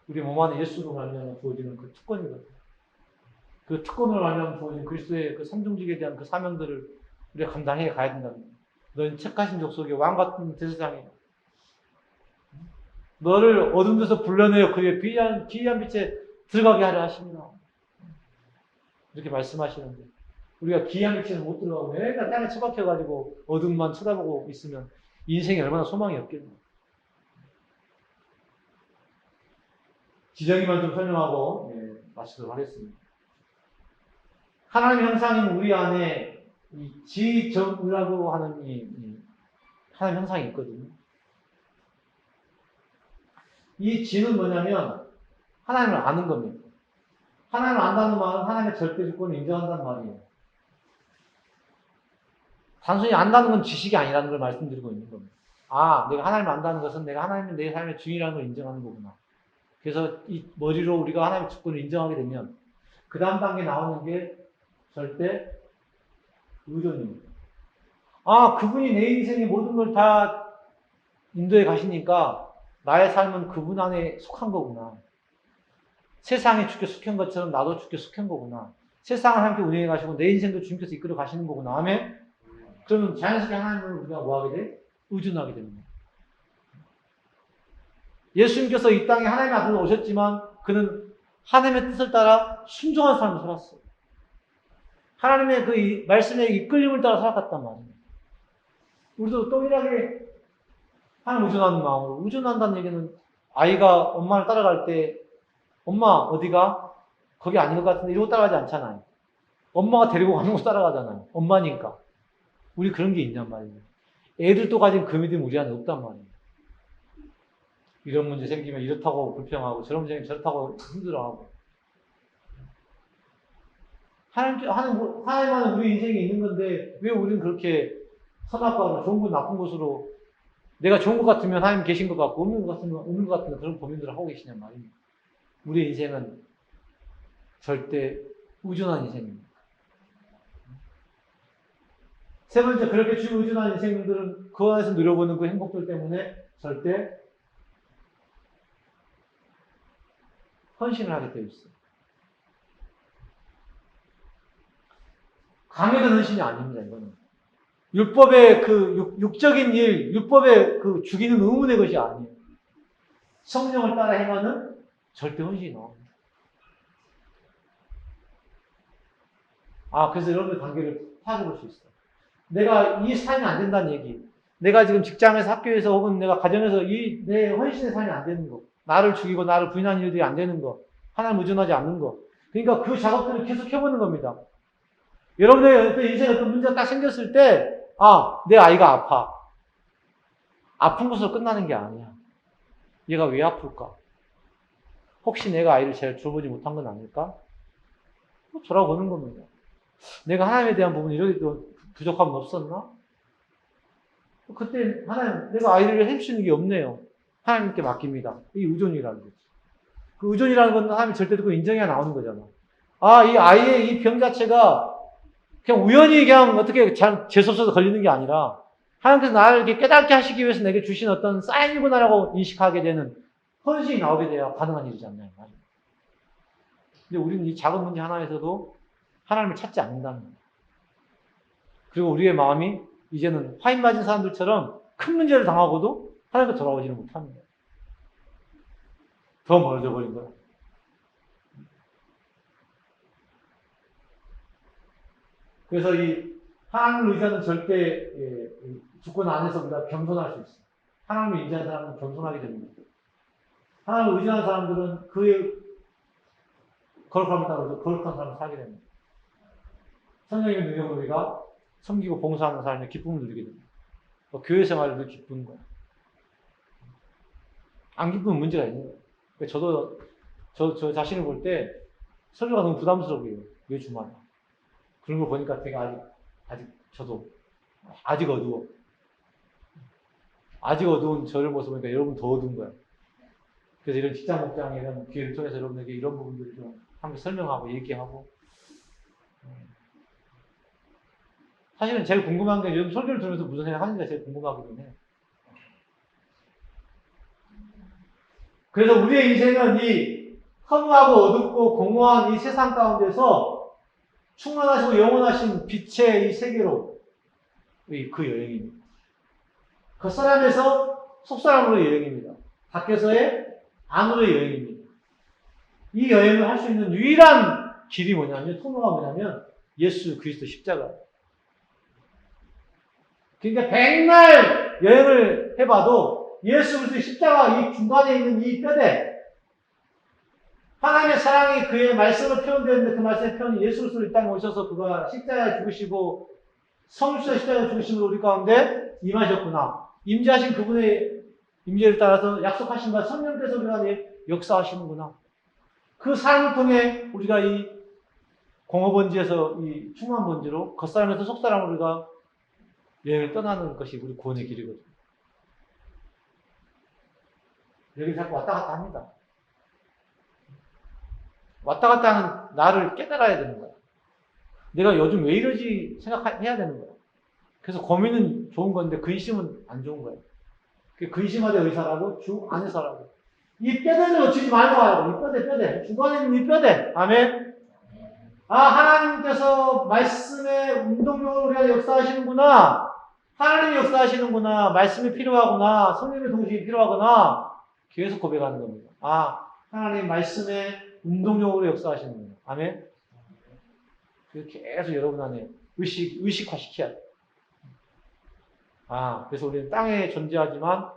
우리 몸 안에 예수로 말미암아 주어지는 그 특권이거든요. 그 특권으로 말미암아 주어진 그리스도의 그 삼중직에 대한 그 사명들을 우리가 감당해 가야 된다는 거예요. 너는 책하신 족속의 왕 같은 대세상에 너를 어둠 데서 불러내어 그의 기이한 빛에 들어가게 하려 하십니다. 이렇게 말씀하시는데 우리가 기이한 빛에는 못 들어가고 맨날 땅에 처박혀가지고 어둠만 쳐다보고 있으면 인생에 얼마나 소망이 없겠냐. 지정이만 좀 설명하고 마치도록 하겠습니다. 하나님의 형상인 우리 안에 이 지정이라고 하는 이 하나님의 형상이 있거든요. 이 지는 뭐냐면 하나님을 아는 겁니다. 하나님을 안다는 말은 하나님의 절대 주권을 인정한다는 말이에요. 단순히 안다는 건 지식이 아니라는 걸 말씀드리고 있는 겁니다. 아, 내가 하나님을 안다는 것은 내가 하나님은 내 삶의 주인이라는 걸 인정하는 거구나. 그래서 이 머리로 우리가 하나님의 주권을 인정하게 되면 그 다음 단계 나오는 게 절대 의존입니다. 아, 그분이 내 인생의 모든 걸 다 인도해 가시니까 나의 삶은 그분 안에 속한 거구나. 세상이 주께 속한 것처럼 나도 주께 속한 거구나. 세상을 함께 운영해 가시고 내 인생도 주님께서 이끌어 가시는 거구나. 아멘? 그러면 자연스럽게 하나님을 우리가 뭐하게 돼? 의존하게 됩니다. 예수님께서 이 땅에 하나님의 아들로 오셨지만 그는 하나님의 뜻을 따라 순종한 삶을 살았어요. 하나님의 그 말씀의 이끌림을 따라 살아갔단 말이에요. 우리도 동일하게 하나님 의존하는 마음으로 의존한다는 얘기는 아이가 엄마를 따라갈 때 엄마 어디가? 거기 아닌 것 같은데 이러고 따라가지 않잖아요. 엄마가 데리고 가는 곳 따라가잖아요. 엄마니까. 우리 그런 게 있냔 말이에요. 애들도 가진 그 믿음 우리 안에 없단 말이에요. 이런 문제 생기면 이렇다고 불평하고 저런 문제 생기면 저렇다고 힘들어하고 하나님만은 우리 인생에 있는 건데 왜 우리는 그렇게 선악과로 좋은 곳 나쁜 곳으로 내가 좋은 것 같으면 하나님 계신 것 같고 없는 것 같으면 없는 것 같은 그런 고민들을 하고 계시냔 말입니다. 우리 인생은 절대 의존한 인생입니다. 세 번째, 그렇게 주님 의존한 인생들은 그 안에서 누려보는 그 행복들 때문에 절대 헌신을 하게 되어 있어요. 강요된 헌신이 아닙니다, 이거는. 율법의 그 육적인 일, 율법의 그 죽이는 의문의 것이 아니에요. 성령을 따라 행하는 절대 헌신이 나옵니다. 아, 그래서 여러분의 관계를 파악해 볼 수 있어요. 내가 이 삶이 안 된다는 얘기. 내가 지금 직장에서 학교에서 혹은 내가 가정에서 내 헌신의 삶이 안 되는 거. 나를 죽이고 나를 부인하는 일들이 안 되는 거. 하나님 의존하지 않는 거. 그러니까 그 작업들을 계속 해보는 겁니다. 여러분의 어떤 인생에 어떤 문제가 딱 생겼을 때, 내 아이가 아파. 아픈 것으로 끝나는 게 아니야. 얘가 왜 아플까? 혹시 내가 아이를 잘 돌보지 못한 건 아닐까? 돌아보는 겁니다. 내가 하나님에 대한 부분이 이렇게 또 부족함은 없었나? 그때 하나님, 내가 아이를 해줄 수 있는 게 없네요. 하나님께 맡깁니다. 이 의존이라는 거지. 그 의존이라는 건 하나님이 절대 듣고 인정해야 나오는 거잖아. 이 아이의 이 병 자체가 그냥 우연히 그냥 어떻게 재수없어서 걸리는 게 아니라 하나님께서 나를 이렇게 깨닫게 하시기 위해서 내게 주신 어떤 사인이구나라고 인식하게 되는 헌신이 나오게 돼야 가능한 일이잖아요. 근데 우리는 이 작은 문제 하나에서도 하나님을 찾지 않는다는 거예요. 그리고 우리의 마음이 이제는 화인 맞은 사람들처럼 큰 문제를 당하고도 하나님께 돌아오지는 못합니다. 더 멀어져 버린 거야. 그래서 이 하나님을 의지하는 절대 주권 안에서 우리가 겸손할 수 있어요. 하나님을 의지하는 사람은 겸손하게 됩니다. 하나님을 의지하는 사람들은 그의 거룩함을 따라서 거룩한 사람을 살게 됩니다. 성령의 능력으로 우리가 섬기고 봉사하는 삶의 기쁨을 누리게 됩니다. 교회 생활도 기쁜 거예요. 안 기쁘면 문제가 있는 거예요. 저도 저 자신을 볼 때 설교가 너무 부담스러워요. 왜 주말에. 그런 걸 보니까 되게 아직 저도 아직 어두워. 아직 어두운 저를 모습 보니까 여러분 더 어두운 거예요. 그래서 이런 직장 목장에 이런 기회를 통해서 여러분에게 이런 부분들을 좀 함께 설명하고 얘기하고. 사실은 제일 궁금한 게 여러분 설교를 들으면서 무슨 생각하는지가 제일 궁금하거든요. 그래서 우리의 인생은 이 허무하고 어둡고 공허한 이 세상 가운데서 충만하시고 영원하신 빛의 이 세계로 그 여행입니다. 겉사람에서 속사람으로의 여행입니다. 밖에서의 안으로의 여행입니다. 이 여행을 할 수 있는 유일한 길이 뭐냐면, 통로가 뭐냐면 예수 그리스도 십자가예요. 그러니까 백날 여행을 해봐도 예수 그리스도 십자가 이 중간에 있는 이 뼈대, 하나님의 사랑이 그의 말씀으로 표현되는데 그 말씀의 표현이 예수 그리스도 이 땅에 오셔서 그가 십자가에 죽으시고 성육신의 십자가에 죽으심으로 우리 가운데 임하셨구나. 임재하신 그분의 임재를 따라서 약속하신 바 성령께서 우리 안에 역사하시는구나. 그 삶을 통해 우리가 이 공허번지에서 이 충만번지로 겉사람에서 속사람으로 우리가 여행을 떠나는 것이 우리 구원의 길이거든요. 여기 자꾸 왔다 갔다 합니다. 왔다 갔다 하는 나를 깨달아야 되는 거야. 내가 요즘 왜 이러지 생각해야 되는 거야. 그래서 고민은 좋은 건데 근심은 안 좋은 거예요. 근심하되 의사라고 주 안에서라고. 이 뼈대를 놓치지 말고 하라고. 이 뼈대. 중간에 있는 이 뼈대. 아멘. 하나님께서 말씀의 운동력으로 우리가 역사하시는구나. 하나님이 역사하시는구나. 말씀이 필요하구나. 성령의 동식이 필요하구나. 계속 고백하는 겁니다. 하나님 말씀의 운동력으로 역사하시는구나. 아멘. 계속 여러분 안에 의식화시켜야 돼. 그래서 우리는 땅에 존재하지만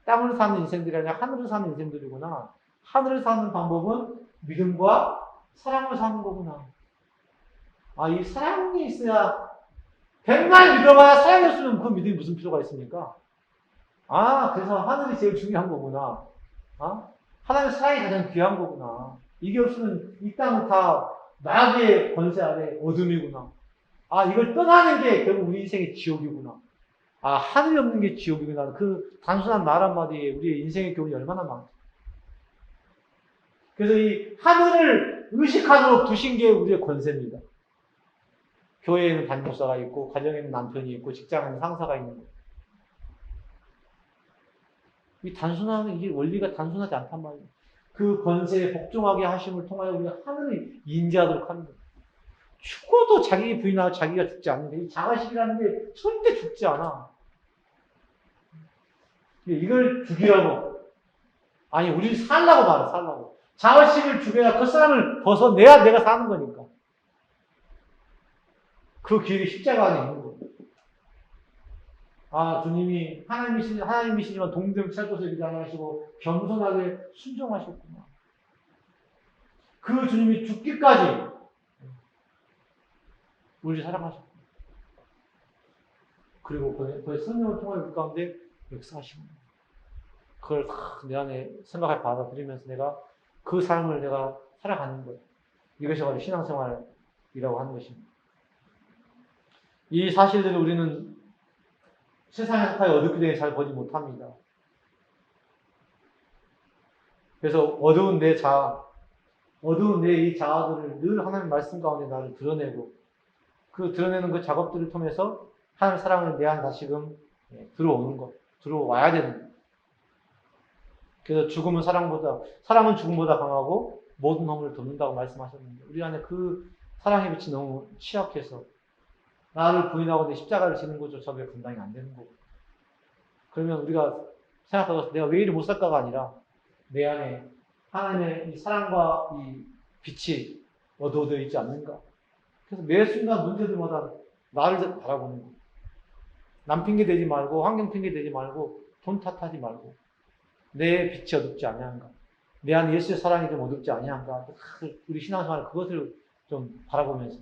땅을 사는 인생들이 아니라 하늘을 사는 인생들이구나. 하늘을 사는 방법은 믿음과 사랑을 사는 거구나. 이 사랑이 있어야, 백날 믿어봐야 사랑이 없으면 그 믿음이 무슨 필요가 있습니까? 그래서 하늘이 제일 중요한 거구나. 하나님의 사랑이 가장 귀한 거구나. 이게 없으면 이 땅은 다 마귀의 권세 아래 어둠이구나. 이걸 떠나는 게 결국 우리 인생의 지옥이구나. 하늘이 없는 게 지옥이구나. 그 단순한 말 한마디에 우리의 인생의 교훈이 얼마나 많아. 그래서 이 하늘을 의식하도록 두신 게 우리의 권세입니다. 교회에는 담임목사가 있고, 가정에는 남편이 있고, 직장에는 상사가 있는 거예요. 이게 원리가 단순하지 않단 말이에요. 그 권세에 복종하게 하심을 통하여 우리가 하늘을 인지하도록 하는 거예요. 죽어도 자기 부인하고 자기가 죽지 않는데, 이 자가식이라는 게 절대 죽지 않아. 이걸 죽이라고. 우리 살라고 말해, 살라고. 자가식을 죽여야 그 사람을 벗어내야 내가 사는 거니까. 그 길이 십자가 안에 있는 거예요. 주님이 하나님이시지만 동등 찰것을 믿지 않으시고 겸손하게 순종하셨구나. 그 주님이 죽기까지 우리를 사랑하셨고, 그리고 그의 성령을 통해 우리 가운데 역사하시고, 그걸 내 안에 생각할 받아들이면서 내가 그 삶을 내가 살아가는 거예요. 이것이 바로 신앙생활이라고 하는 것입니다. 이 사실들을 우리는 세상에 속하여 어둡기 때문에 잘 보지 못합니다. 그래서 어두운 내 이 자아들을 늘 하나님 말씀 가운데 나를 드러내고, 그 드러내는 그 작업들을 통해서 하나님 사랑을 내 안 다시금 들어오는 것, 들어와야 되는 것. 그래서 사랑은 죽음보다 강하고 모든 허물을 덮는다고 말씀하셨는데, 우리 안에 그 사랑의 빛이 너무 취약해서 나를 부인하고 내 십자가를 지는 것조차 감당이 안 되는 거고. 그러면 우리가 생각하고 내가 왜 이리 못 살까가 아니라 내 안에 하나님의 이 사랑과 이 빛이 어두워져 있지 않는가. 그래서 매 순간 문제들마다 나를 바라보는 거. 남 핑계 대지 말고, 환경 핑계 대지 말고, 돈 탓하지 말고, 내 빛이 어둡지 아니한가, 내 안에 예수의 사랑이 좀 어둡지 아니한가. 우리 신앙생활 그것을 좀 바라보면서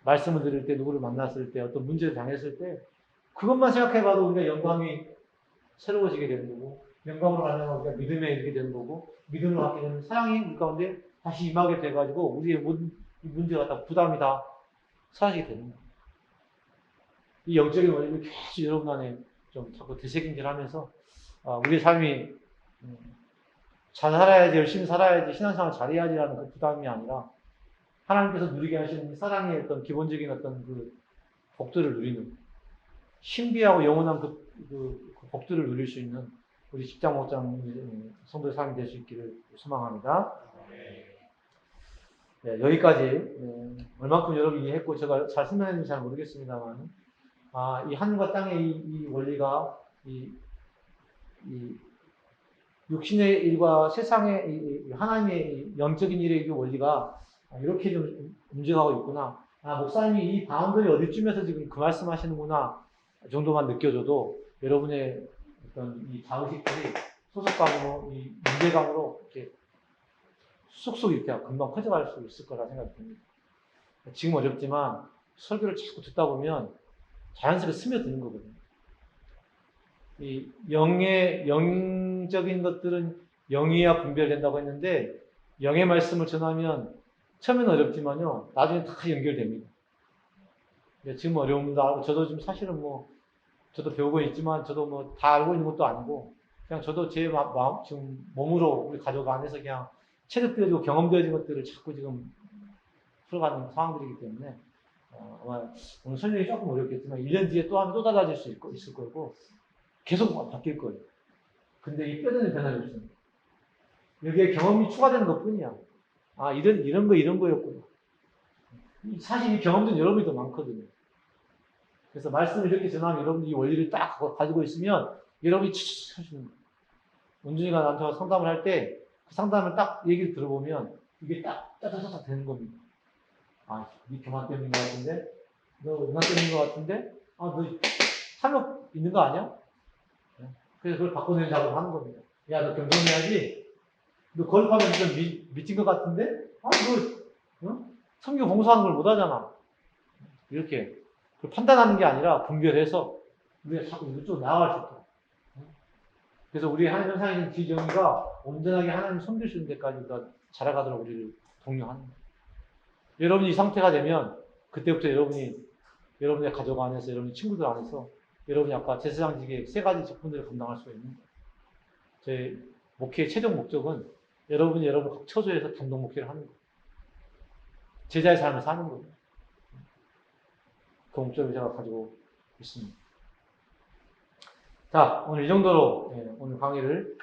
말씀을 들을 때, 누구를 만났을 때, 어떤 문제를 당했을 때 그것만 생각해봐도 우리가 영광이 새로워지게 되는 거고, 영광으로 가면 우리가 믿음에 이르게 되는 거고, 믿음으로 갖게 되는 사랑이 우리 가운데 다시 임하게 돼가지고 우리의 모든 문제가 다 부담이 다 사라지게 되는 거예요. 이 영적인 원리를 계속 여러분 안에 좀 자꾸 되새김질하면서 우리의 삶이 잘 살아야지, 열심히 살아야지, 신앙생활 잘해야지라는 그 부담이 아니라 하나님께서 누리게 하시는 사랑의 어떤 기본적인 어떤 그 복들을 누리는, 신비하고 영원한 그 복들을 누릴 수 있는 우리 직장 목장 성도의 삶이 될 수 있기를 소망합니다. 네, 여기까지 얼만큼 여러분이 이해했고 제가 잘 설명했는지 잘 모르겠습니다만, 이 하늘과 땅의 이 원리가 이 육신의 일과 세상의 하나님의 영적인 일의 이 원리가 이렇게 좀 움직여가고 있구나. 목사님이 이 바운더리 어디쯤에서 지금 그 말씀하시는구나 정도만 느껴져도 여러분의 어떤 이 자의식들이 소속감으로, 이 문제감으로 이렇게 쑥쑥 이렇게 금방 커져갈 수 있을 거라 생각이 듭니다. 지금 어렵지만 설교를 자꾸 듣다 보면 자연스럽게 스며드는 거거든요. 이 영적인 것들은 영이어야 분별된다고 했는데, 영의 말씀을 전하면 처음에는 어렵지만요, 나중에 다 연결됩니다. 지금 어려움도 저도 지금 사실은 저도 배우고 있지만, 저도 다 알고 있는 것도 아니고, 그냥 저도 제 마음, 지금 몸으로 우리 가족 안에서 그냥 체득되어지고 경험되어진 것들을 자꾸 지금 풀어가는 상황들이기 때문에, 아마 오늘 설명이 조금 어렵겠지만, 1년 뒤에 또 하면 또 달라질 수 있을 거고, 계속 바뀔 거예요. 근데 이 뼈대는 변함이 없습니다. 여기에 경험이 추가되는 것 뿐이야. 이런 거였구나. 사실 이 경험들은 여러분이 더 많거든요. 그래서 말씀을 이렇게 전하면 여러분이 이 원리를 딱 가지고 있으면 여러분이 치치치 하시는 거예요. 원준이가 나한테 상담을 할 때 그 상담을 딱 얘기를 들어보면 이게 딱 짜자자자 되는 겁니다. 네 교만 때문인 것 같은데? 너 음악 때문인 것 같은데? 너 탐욕 있는 거 아니야? 그래서 그걸 바꿔내는 작업을 하는 겁니다. 야, 너 겸손해야지. 너 거듭하면 좀 미친 것 같은데? 너 성경 공부하는 걸 못하잖아. 이렇게 판단하는 게 아니라 분별해서 우리가 자꾸 이쪽으로 나아갈 수 있도록. 그래서 우리 하나님 형상인 지정이가 온전하게 하나님 섬길 수 있는 데까지 우리가 자라가도록 우리를 독려하는 거예요. 여러분이 이 상태가 되면 그때부터 여러분의 가족 안에서, 여러분의 친구들 안에서 여러분이 아까 제사장직의 3가지 직분들을 감당할 수 있는 거예요. 제 목회의 최종 목적은 여러분 각 처소에서 단독 목회를 하는 거예요. 제자의 삶을 사는 거예요. 그 목적을 제가 가지고 있습니다. 자, 오늘 이 정도로 오늘 강의를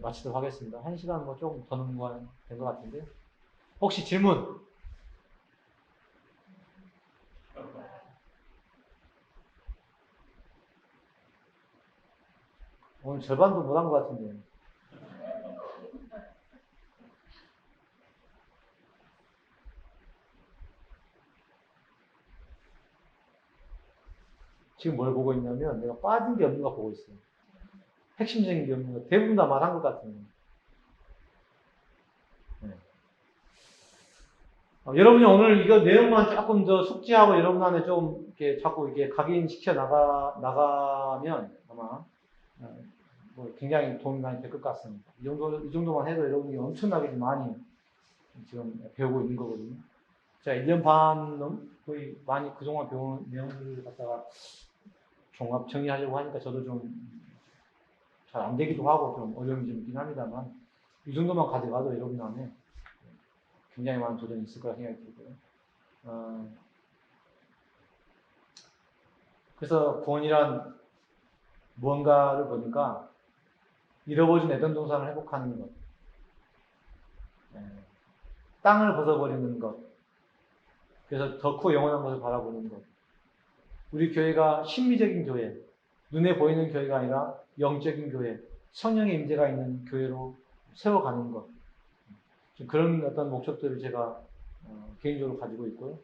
마치도록 하겠습니다. 1시간 조금 더 넘은 거 된 것 같은데, 혹시 질문? 오늘 절반도 못한 것 같은데. 지금 뭘 보고 있냐면 내가 빠진 게 없는가 보고 있어요. 핵심적인 게 없는가. 대부분 다 말한 것 같아요. 네. 여러분이 오늘 이거 내용만 조금 더 숙지하고 여러분 안에 좀 이렇게 자꾸 이렇게 각인시켜 나가면 아마 뭐 굉장히 도움이 많이 될 것 같습니다. 이 정도만 해도 여러분이 엄청나게 많이 지금 배우고 있는 거거든요. 제가 1년 반 거의 많이 그동안 배운 내용들을 갖다가 종합 정리하려고 하니까 저도 좀 잘 안 되기도 하고 좀 어려움이 좀 있긴 합니다만 이 정도만 가져가도 여러분 안에 굉장히 많은 도전이 있을 거라 생각이 들고요. 그래서 구원이란 무언가를 보니까 잃어버린 에덴 동산을 회복하는 것, 땅을 벗어버리는 것, 그래서 더 영원한 것을 바라보는 것. 우리 교회가 심리적인 교회, 눈에 보이는 교회가 아니라 영적인 교회, 성령의 임재가 있는 교회로 세워가는 것. 그런 어떤 목적들을 제가 개인적으로 가지고 있고요.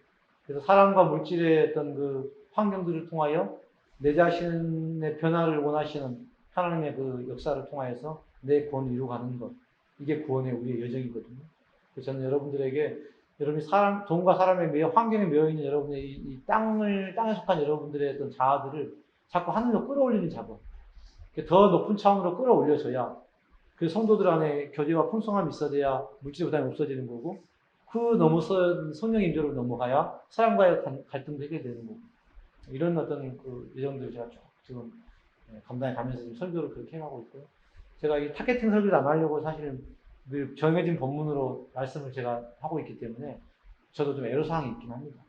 그래서 사람과 물질의 어떤 그 환경들을 통하여 내 자신의 변화를 원하시는 하나님의 그 역사를 통하여서 내 구원을 이루어가는 것. 이게 구원의 우리의 여정이거든요. 그래서 저는 여러분들에게 여러분이 돈과 사람의 환경에 매여 있는 여러분의 이 땅에 속한 여러분들의 어떤 자아들을 자꾸 하늘로 끌어올리는 작업. 더 높은 차원으로 끌어올려져야 그 성도들 안에 교제와 풍성함이 있어야 물질 부담이 없어지는 거고, 그 넘어서 성령의 임재로 넘어가야 사람과의 갈등도 해결되는 거고, 이런 어떤 그 예정들을 제가 쭉 지금 감당해 가면서 지금 설교를 그렇게 해가고 있고요. 제가 이 타겟팅 설교를 안 하려고 사실은 늘 정해진 본문으로 말씀을 제가 하고 있기 때문에 저도 좀 애로사항이 있긴 합니다.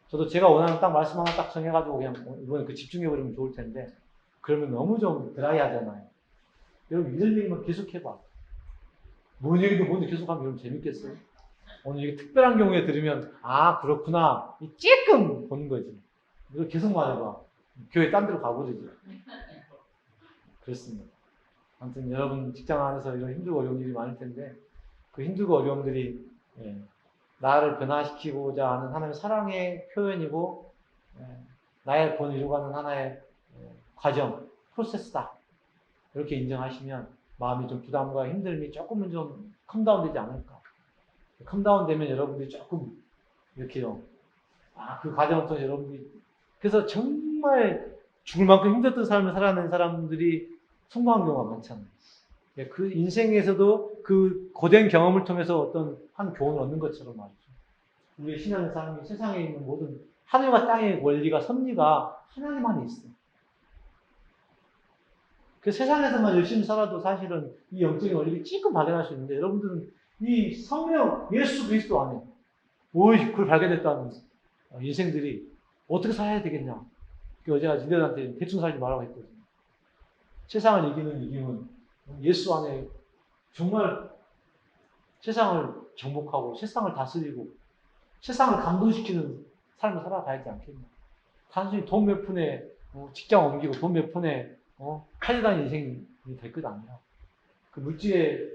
저도 제가 원하는 딱 말씀 하나 딱 정해가지고 그냥 이번에 그 집중해버리면 좋을 텐데, 그러면 너무 좀 드라이 하잖아요. 여러분, 이런 얘기만 계속 해봐. 뭔 얘기도 뭔데 계속하면 여러분 재밌겠어요? 오늘 이게 특별한 경우에 들으면, 아, 그렇구나. 쬐끔 보는 거지. 이거 계속 말해봐. 교회 딴 데로 가버리지. 그렇습니다. 아무튼 여러분 직장 안에서 이런 힘들고 어려운 일이 많을 텐데, 그 힘들고 어려움들이 나를 변화시키고자 하는 하나님의 사랑의 표현이고, 나의 본을 이루어가는 하나의 과정, 프로세스다. 이렇게 인정하시면 마음이 좀 부담과 힘듦이 조금은 좀 컴다운 되지 않을까. 컴다운 되면 여러분들이 조금 이렇게요. 그 과정을 통해서 여러분들이, 그래서 정말 죽을 만큼 힘들었던 삶을 살아낸 사람들이 성공한 경우가 많잖아요. 그 인생에서도 그 고된 경험을 통해서 어떤 한 교훈을 얻는 것처럼 말이죠. 우리의 신앙의 삶이 세상에 있는 모든 하늘과 땅의 원리가, 섭리가 하나님 안에 있어. 그 세상에서만 열심히 살아도 사실은 이 영적인 원리를 찔끔 발견할 수 있는데, 여러분들은 이 성령 예수 그리스도 안에 그걸 발견했다는 인생들이 어떻게 살아야 되겠냐. 어제가 니들한테 대충 살지 말라고 했거든요. 세상을 이기는 이김은 예수 안에 정말 세상을 정복하고 세상을 다스리고 세상을 감동시키는 삶을 살아가야지 않겠냐. 단순히 돈 몇 푼에 직장 옮기고 돈 몇 푼에 팔려다니는 인생이 될 것 아니라, 그 물질의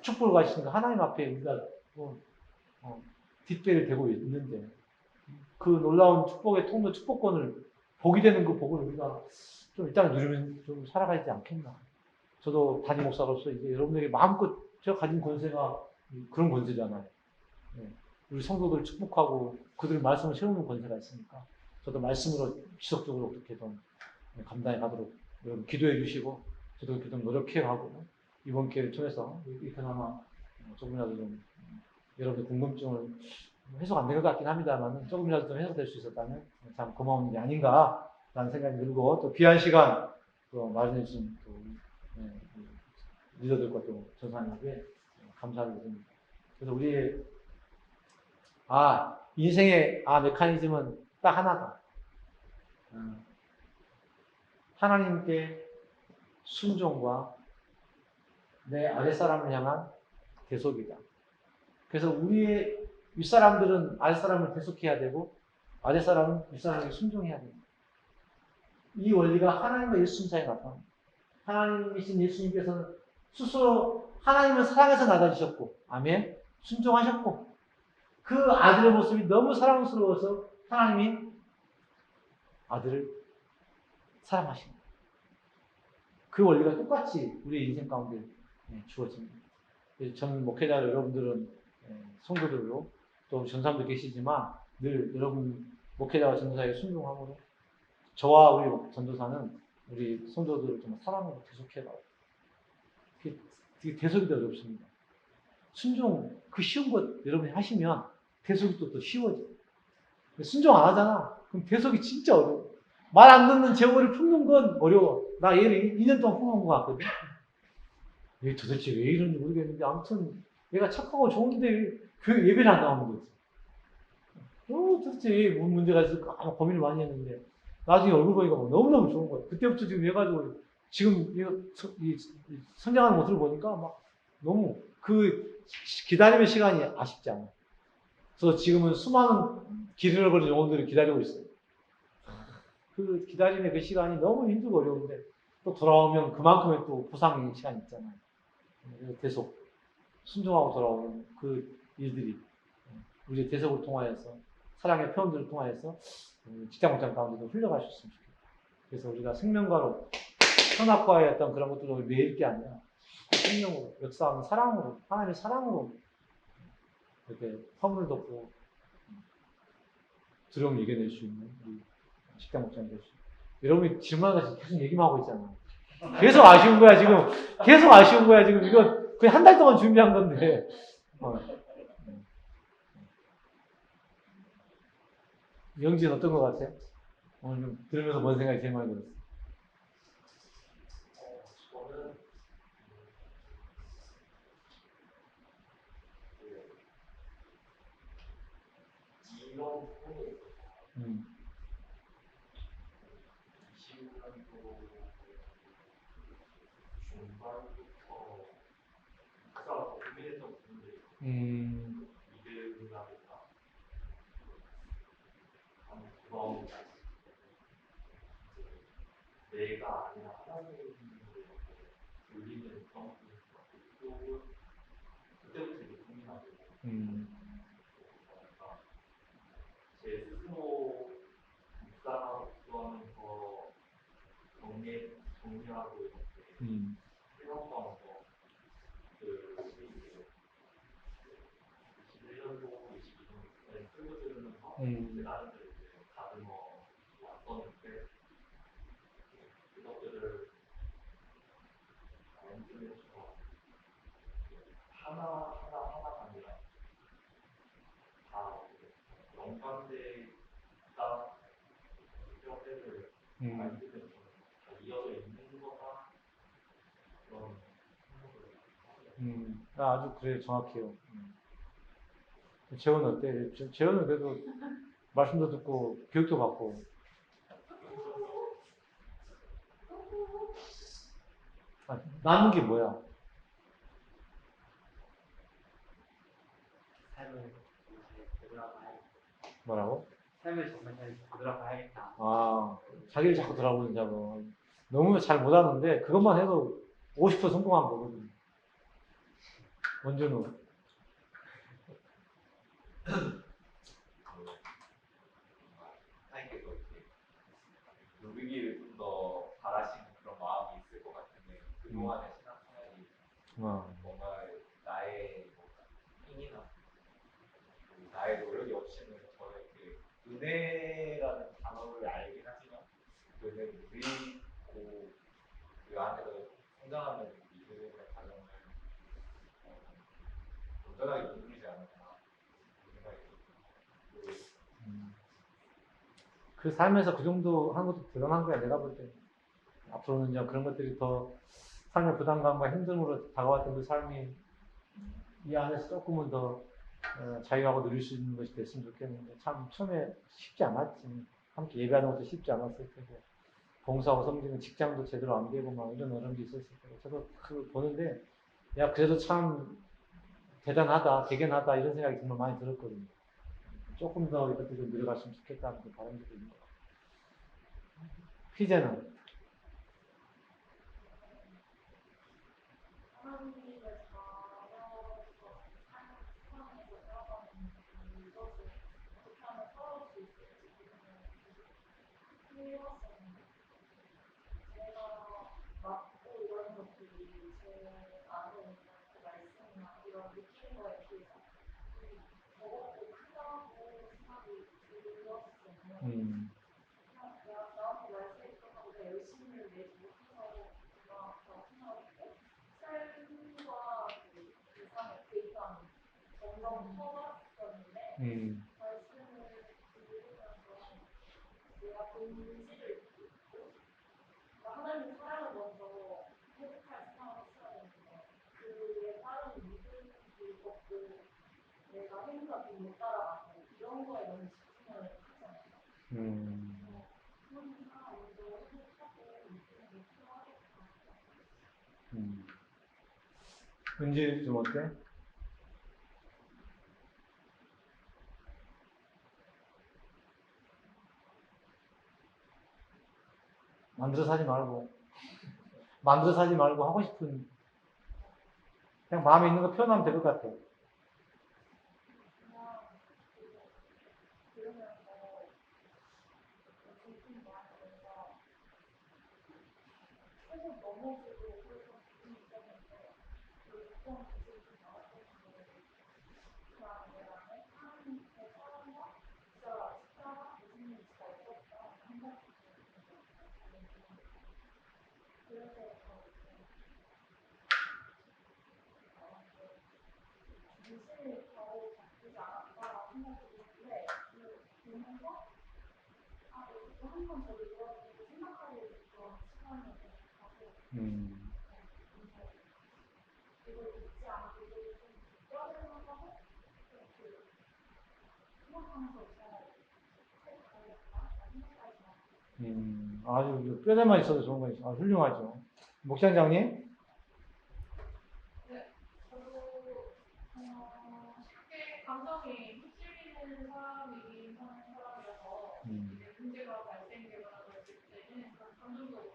축복을 가지신 하나님 앞에 우리가 뒷배를 대고 있는데, 그 놀라운 축복의 통로, 축복권을 복이 되는 그 복을 우리가 좀 일단 누리면 좀 살아가지 않겠나. 저도 담임 목사로서 이제 여러분에게 마음껏 제가 가진 권세가 그런 권세잖아요. 우리 성도들 축복하고 그들 말씀을 세우는 권세가 있으니까 저도 말씀으로 지속적으로 어떻게든 감당해 가도록 여러분 기도해 주시고, 저도 그렇게 좀 노력해 가고, 이번 기회를 통해서 그나마 조금이라도 좀 여러분의 궁금증을 해소가 안 된 것 같긴 합니다만 조금이라도 좀 해소될 수 있었다면 참 고마운 일이 아닌가라는 생각이 들고, 또 귀한 시간 마련해 주신 리더들과 또 전사님에게 감사를 드립니다. 그래서 우리의 인생의 메커니즘은 딱 하나다. 하나님께 순종과 내 아랫사람을 향한 대속이다. 그래서 우리의 윗사람들은 아랫사람을 대속해야 되고, 아랫사람은 윗사람에게 순종해야 됩니다. 이 원리가 하나님과 예수님 사이에 나타납니다. 하나님이신 예수님께서는 스스로 하나님을 사랑해서 나다주셨고, 아멘, 순종하셨고, 그 아들의 모습이 너무 사랑스러워서 하나님이 아들을 사랑하십니다. 그 원리가 똑같이 우리 인생 가운데 주어집니다. 저는 목회자 여러분들은 성도들로 또 전사님도 계시지만 늘 여러분 목회자와 전도사에게 순종함으로 저와 우리 전도사는 우리 성도들을 좀 사랑으로 계속해라. 되게 대속이 어렵습니다. 순종 그 쉬운 것 여러분이 하시면 대속이 또 쉬워져. 순종 안 하잖아. 그럼 대속이 진짜 어려워. 말 안 듣는 제호를 품는 건 어려워. 나 얘를 2년 동안 품은 것 같거든. 얘 도대체 왜 이런지 모르겠는데 아무튼 얘가 착하고 좋은데 교회 예배를 안 나오는 거지. 도대체 뭔 문제가 있을까 아마 고민을 많이 했는데 나중에 얼굴 보니까 너무너무 좋은 거야. 그때부터 지금 얘가지고 지금 이 성장하는 모습을 보니까 막 너무 그 기다림의 시간이 아쉽지 않아. 그래서 지금은 수많은 길 잃어버린 영혼들을 기다리고 있어요. 그 기다림의 그 시간이 너무 힘들고 어려운데 또 돌아오면 그만큼의 또 보상의 시간이 있잖아요. 계속 순종하고 돌아오는 그 일들이 우리의 대속을 통하여서 사랑의 표현들을 통하여서 직장 목장 가운데도 흘러가셨으면 좋겠다. 그래서 우리가 생명과로 현악과의 어떤 그런 것들을 매일 게 아니라 생명으로 역사하는 사랑으로 하나님의 사랑으로 이렇게 허물을 덮고 두려움을 이겨낼 수 있는 우리 직장 목장이 될 수 있는 여러분이 질문하면서 계속 얘기만 하고 있잖아. 계속 아쉬운 거야 지금. 계속 아쉬운 거야 지금. 이거 거의 한 달 동안 준비한 건데. 영진 어떤 것 같아? 오늘 좀 들으면서 뭔 생각이 제일 많이 들었어? 저는 이런 부분에 있어서 20년도 중반부터 가서 고민했던 부분들이 믿음이라든가 그런 내가 아니라 하나님을 돌리는 그런 부분이 그때부터 되게 고민하고 제 스스로 묵상하고 기도하면서 정리하고 이렇게 생각하면서 그 21년도 22년도에 설교 들으면서 제 나름대로 이제 다듬어 왔었는데 그것들을 멘트에서 하나가 아니라 다 연관돼 있다 뼈대를 말씀을 다 이어져 있는 거다 그런 생각을 아주 그래 정확해요. 재원은 어때? 재원은 그래도 말씀도 듣고 교육도 받고 남은 게 뭐야? 삶을 되돌아봐야 뭐라고? 삶을 정말 잘 되돌아봐야겠다. 아 자기를 자꾸 돌아보는 자고 너무 잘 못하는데 그것만 해도 50% 성공한 거거든. 원준우 하나님께서 이렇게 누리기를 좀 더 바라시는 그런 마음이 있을 것 같은데 그동안의 신앙생활이 뭔가 나의 힘이나 나의 노력이 없이는 저는 이렇게 은혜라는 단어를 알긴 하지만 그 은혜를 누리고 그 안에서 성장하는 믿음의 과정을 온전하게 못 누리지 않았나 생각이 들어요. 그 삶에서 그 정도 하는 것도 대단한 거야 내가 볼 때. 앞으로는 이제 그런 것들이 더 삶의 부담감과 힘듦으로 다가왔던 그 삶이 이 안에서 조금은 더 자유하고 누릴 수 있는 것이 됐으면 좋겠는데 참 처음에 쉽지 않았지. 함께 예배하는 것도 쉽지 않았을 테고 봉사하고 섬기는 직장도 제대로 안 되고 막 이런 어려움도 있었을 테고 저도 그 보는데 야 그래도 참 대단하다 대견하다 이런 생각이 정말 많이 들었거든요. 조금 더 이것도 좀 늘어갔으면 좋겠다는 그 바람도 있는 것 같아요. 희재는? 나한테 말씀했던 것보다 열심히를 내지 못해서 제가 더 생각했고 삶과 그 세상의 대입감이 점점 커졌었는데 말씀을 들으면서 내가 본질을 느끼고 하나님 사랑을 먼저 회복할 생각을 했어야 되는데 그에 따른 믿음이 없고 내가 행동을 못 따라가고 이런 거에 너무 집중을 하잖아요. 그런 생각을 먼저 회복하고 믿음이 필요하겠다. 은지 좀 어때? 만들어서 하지 말고 하고 싶은 그냥 마음에 있는 거 표현하면 될 것 같아. 계속 넘어지고 그래서 기분이 있었는데 그런 기분이 좀 나왔었는데 내가 하나님의 사랑과 진짜 십자가 예수님이 진짜 없었다 생각했어요. 그래서 정신이 바로 바뀌지 않았다라고 생각이 드는데 보면서 또 한 번 저도 이렇게 생각하게 됐던 시간이 가고 이걸 잊지 않고 좀 뼈대면하고 이렇게 생각하면서 잘 가야겠다 생각하지 마. 아주 뼈대만 있어도 좋은 거죠. 훌륭하죠. 목장장님? 네, 저도 쉽게 감정이 휩쓸리는 사람이긴 하는 사람이라서 이제 문제가 발생되거나 그랬을 때는 감정적으로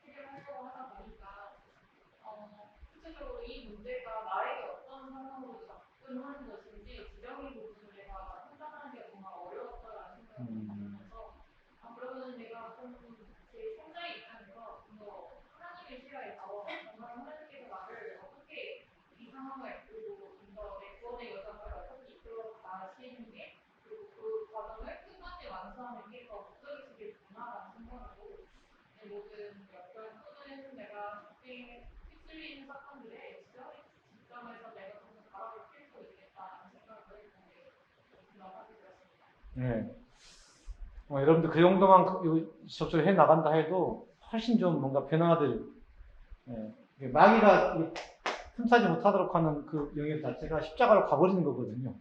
해결하려고 하다 보니까 구체적으로 이 문제가 나에게 어떤 상황으로 접근하는 것인지 지적인 부분을 내가 판단하는 게 정말 어려웠다라는 생각을 하면서 그러면 내가 좀 제 생자의 입장에서 좀 더 하나님의 시야에서 정말 하나님께서 나를 어떻게 이 상황을 그리고 좀 더 내 구원의 여정을 어떻게 이끌어 가시는 게 그리고 그 과정을 끝까지 완수하는 게 더 목적이시겠구나라는 생각으로 내 모든 몇번 또는 내가 쉽게 휩쓸리는 사건들의 지점에서 내가 좀 바람을 필 수 있겠다는 생각을 하게 되었습니다. 네. 여러분들 그 정도만 접촉해 나간다 해도 훨씬 좀 뭔가 변화들, 마귀가 틈타지 못하도록 하는 그 영역 자체가 십자가로 가버리는 거거든요.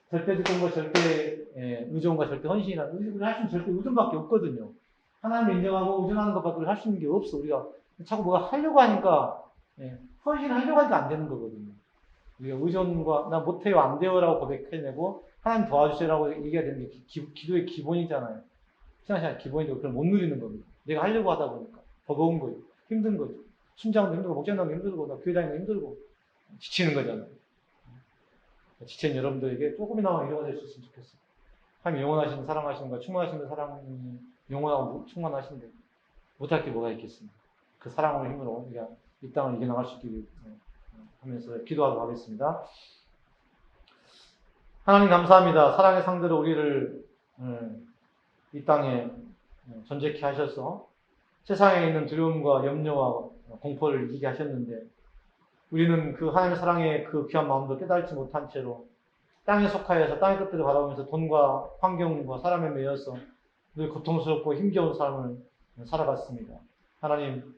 절대 주권과 절대 의존과 절대 헌신이라는 우리 할 수 있는 절대 의존밖에 없거든요. 하나님을 인정하고 의존하는 것밖에 할 수 있는 게 없어. 우리가 자꾸 뭐가 하려고 하니까 헌신하려고 하니까 안 되는 거거든요. 우리가 의존과 나 못해요 안 돼요라고 고백해내고 하나님 도와주세요라고 얘기가 되는 게 기도의 기본이잖아요. 신앙생활 기본이고 그걸 못 누리는 겁니다. 내가 하려고 하다 보니까 버거운 거죠. 힘든 거죠. 순장도 힘들고 목장도 힘들고 나 교회 다니는 거 힘들고 지치는 거잖아요. 지친 여러분들에게 조금이나마 위로가 될 수 있으면 좋겠어요. 하나님 영원하신 사랑하시는 거 충만하신 사랑이 영원하고 충만하신데 못할 게 뭐가 있겠습니까? 그 사랑의 힘으로 우리가 이 땅을 이겨나갈 수 있기를 하면서 기도하도록 하겠습니다. 하나님 감사합니다. 사랑의 상대로 우리를 이 땅에 존재케 하셔서 세상에 있는 두려움과 염려와 공포를 이기게 하셨는데 우리는 그 하나님의 사랑의 그 귀한 마음도 깨달지 못한 채로 땅에 속하여서 땅의 끝들을 바라보면서 돈과 환경과 사람에 매여서 늘 고통스럽고 힘겨운 삶을 살아갔습니다. 하나님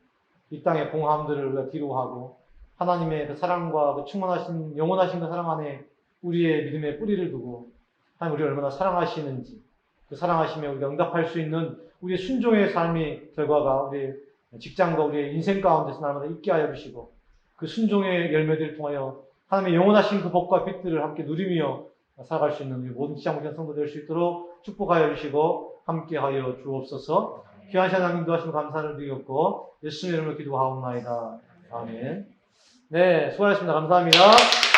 이 땅의 공허함들을 우리가 뒤로하고 하나님의 그 사랑과 그 충만하신 영원하신 그 사랑 안에 우리의 믿음의 뿌리를 두고 하나님 우리를 얼마나 사랑하시는지 그 사랑하시며 우리가 응답할 수 있는 우리의 순종의 삶의 결과가 우리의 직장과 우리의 인생 가운데서 날마다 있게 하여 주시고 그 순종의 열매들을 통하여 하나님의 영원하신 그 복과 빛들을 함께 누리며 살아갈 수 있는 우리 모든 지장목장 성도 될 수 있도록 축복하여 주시고 함께하여 주옵소서. 귀한 시간 인도하시면 감사를 드리겠고 예수님의 이름으로 기도하옵나이다. 아멘. 네, 수고하셨습니다. 감사합니다.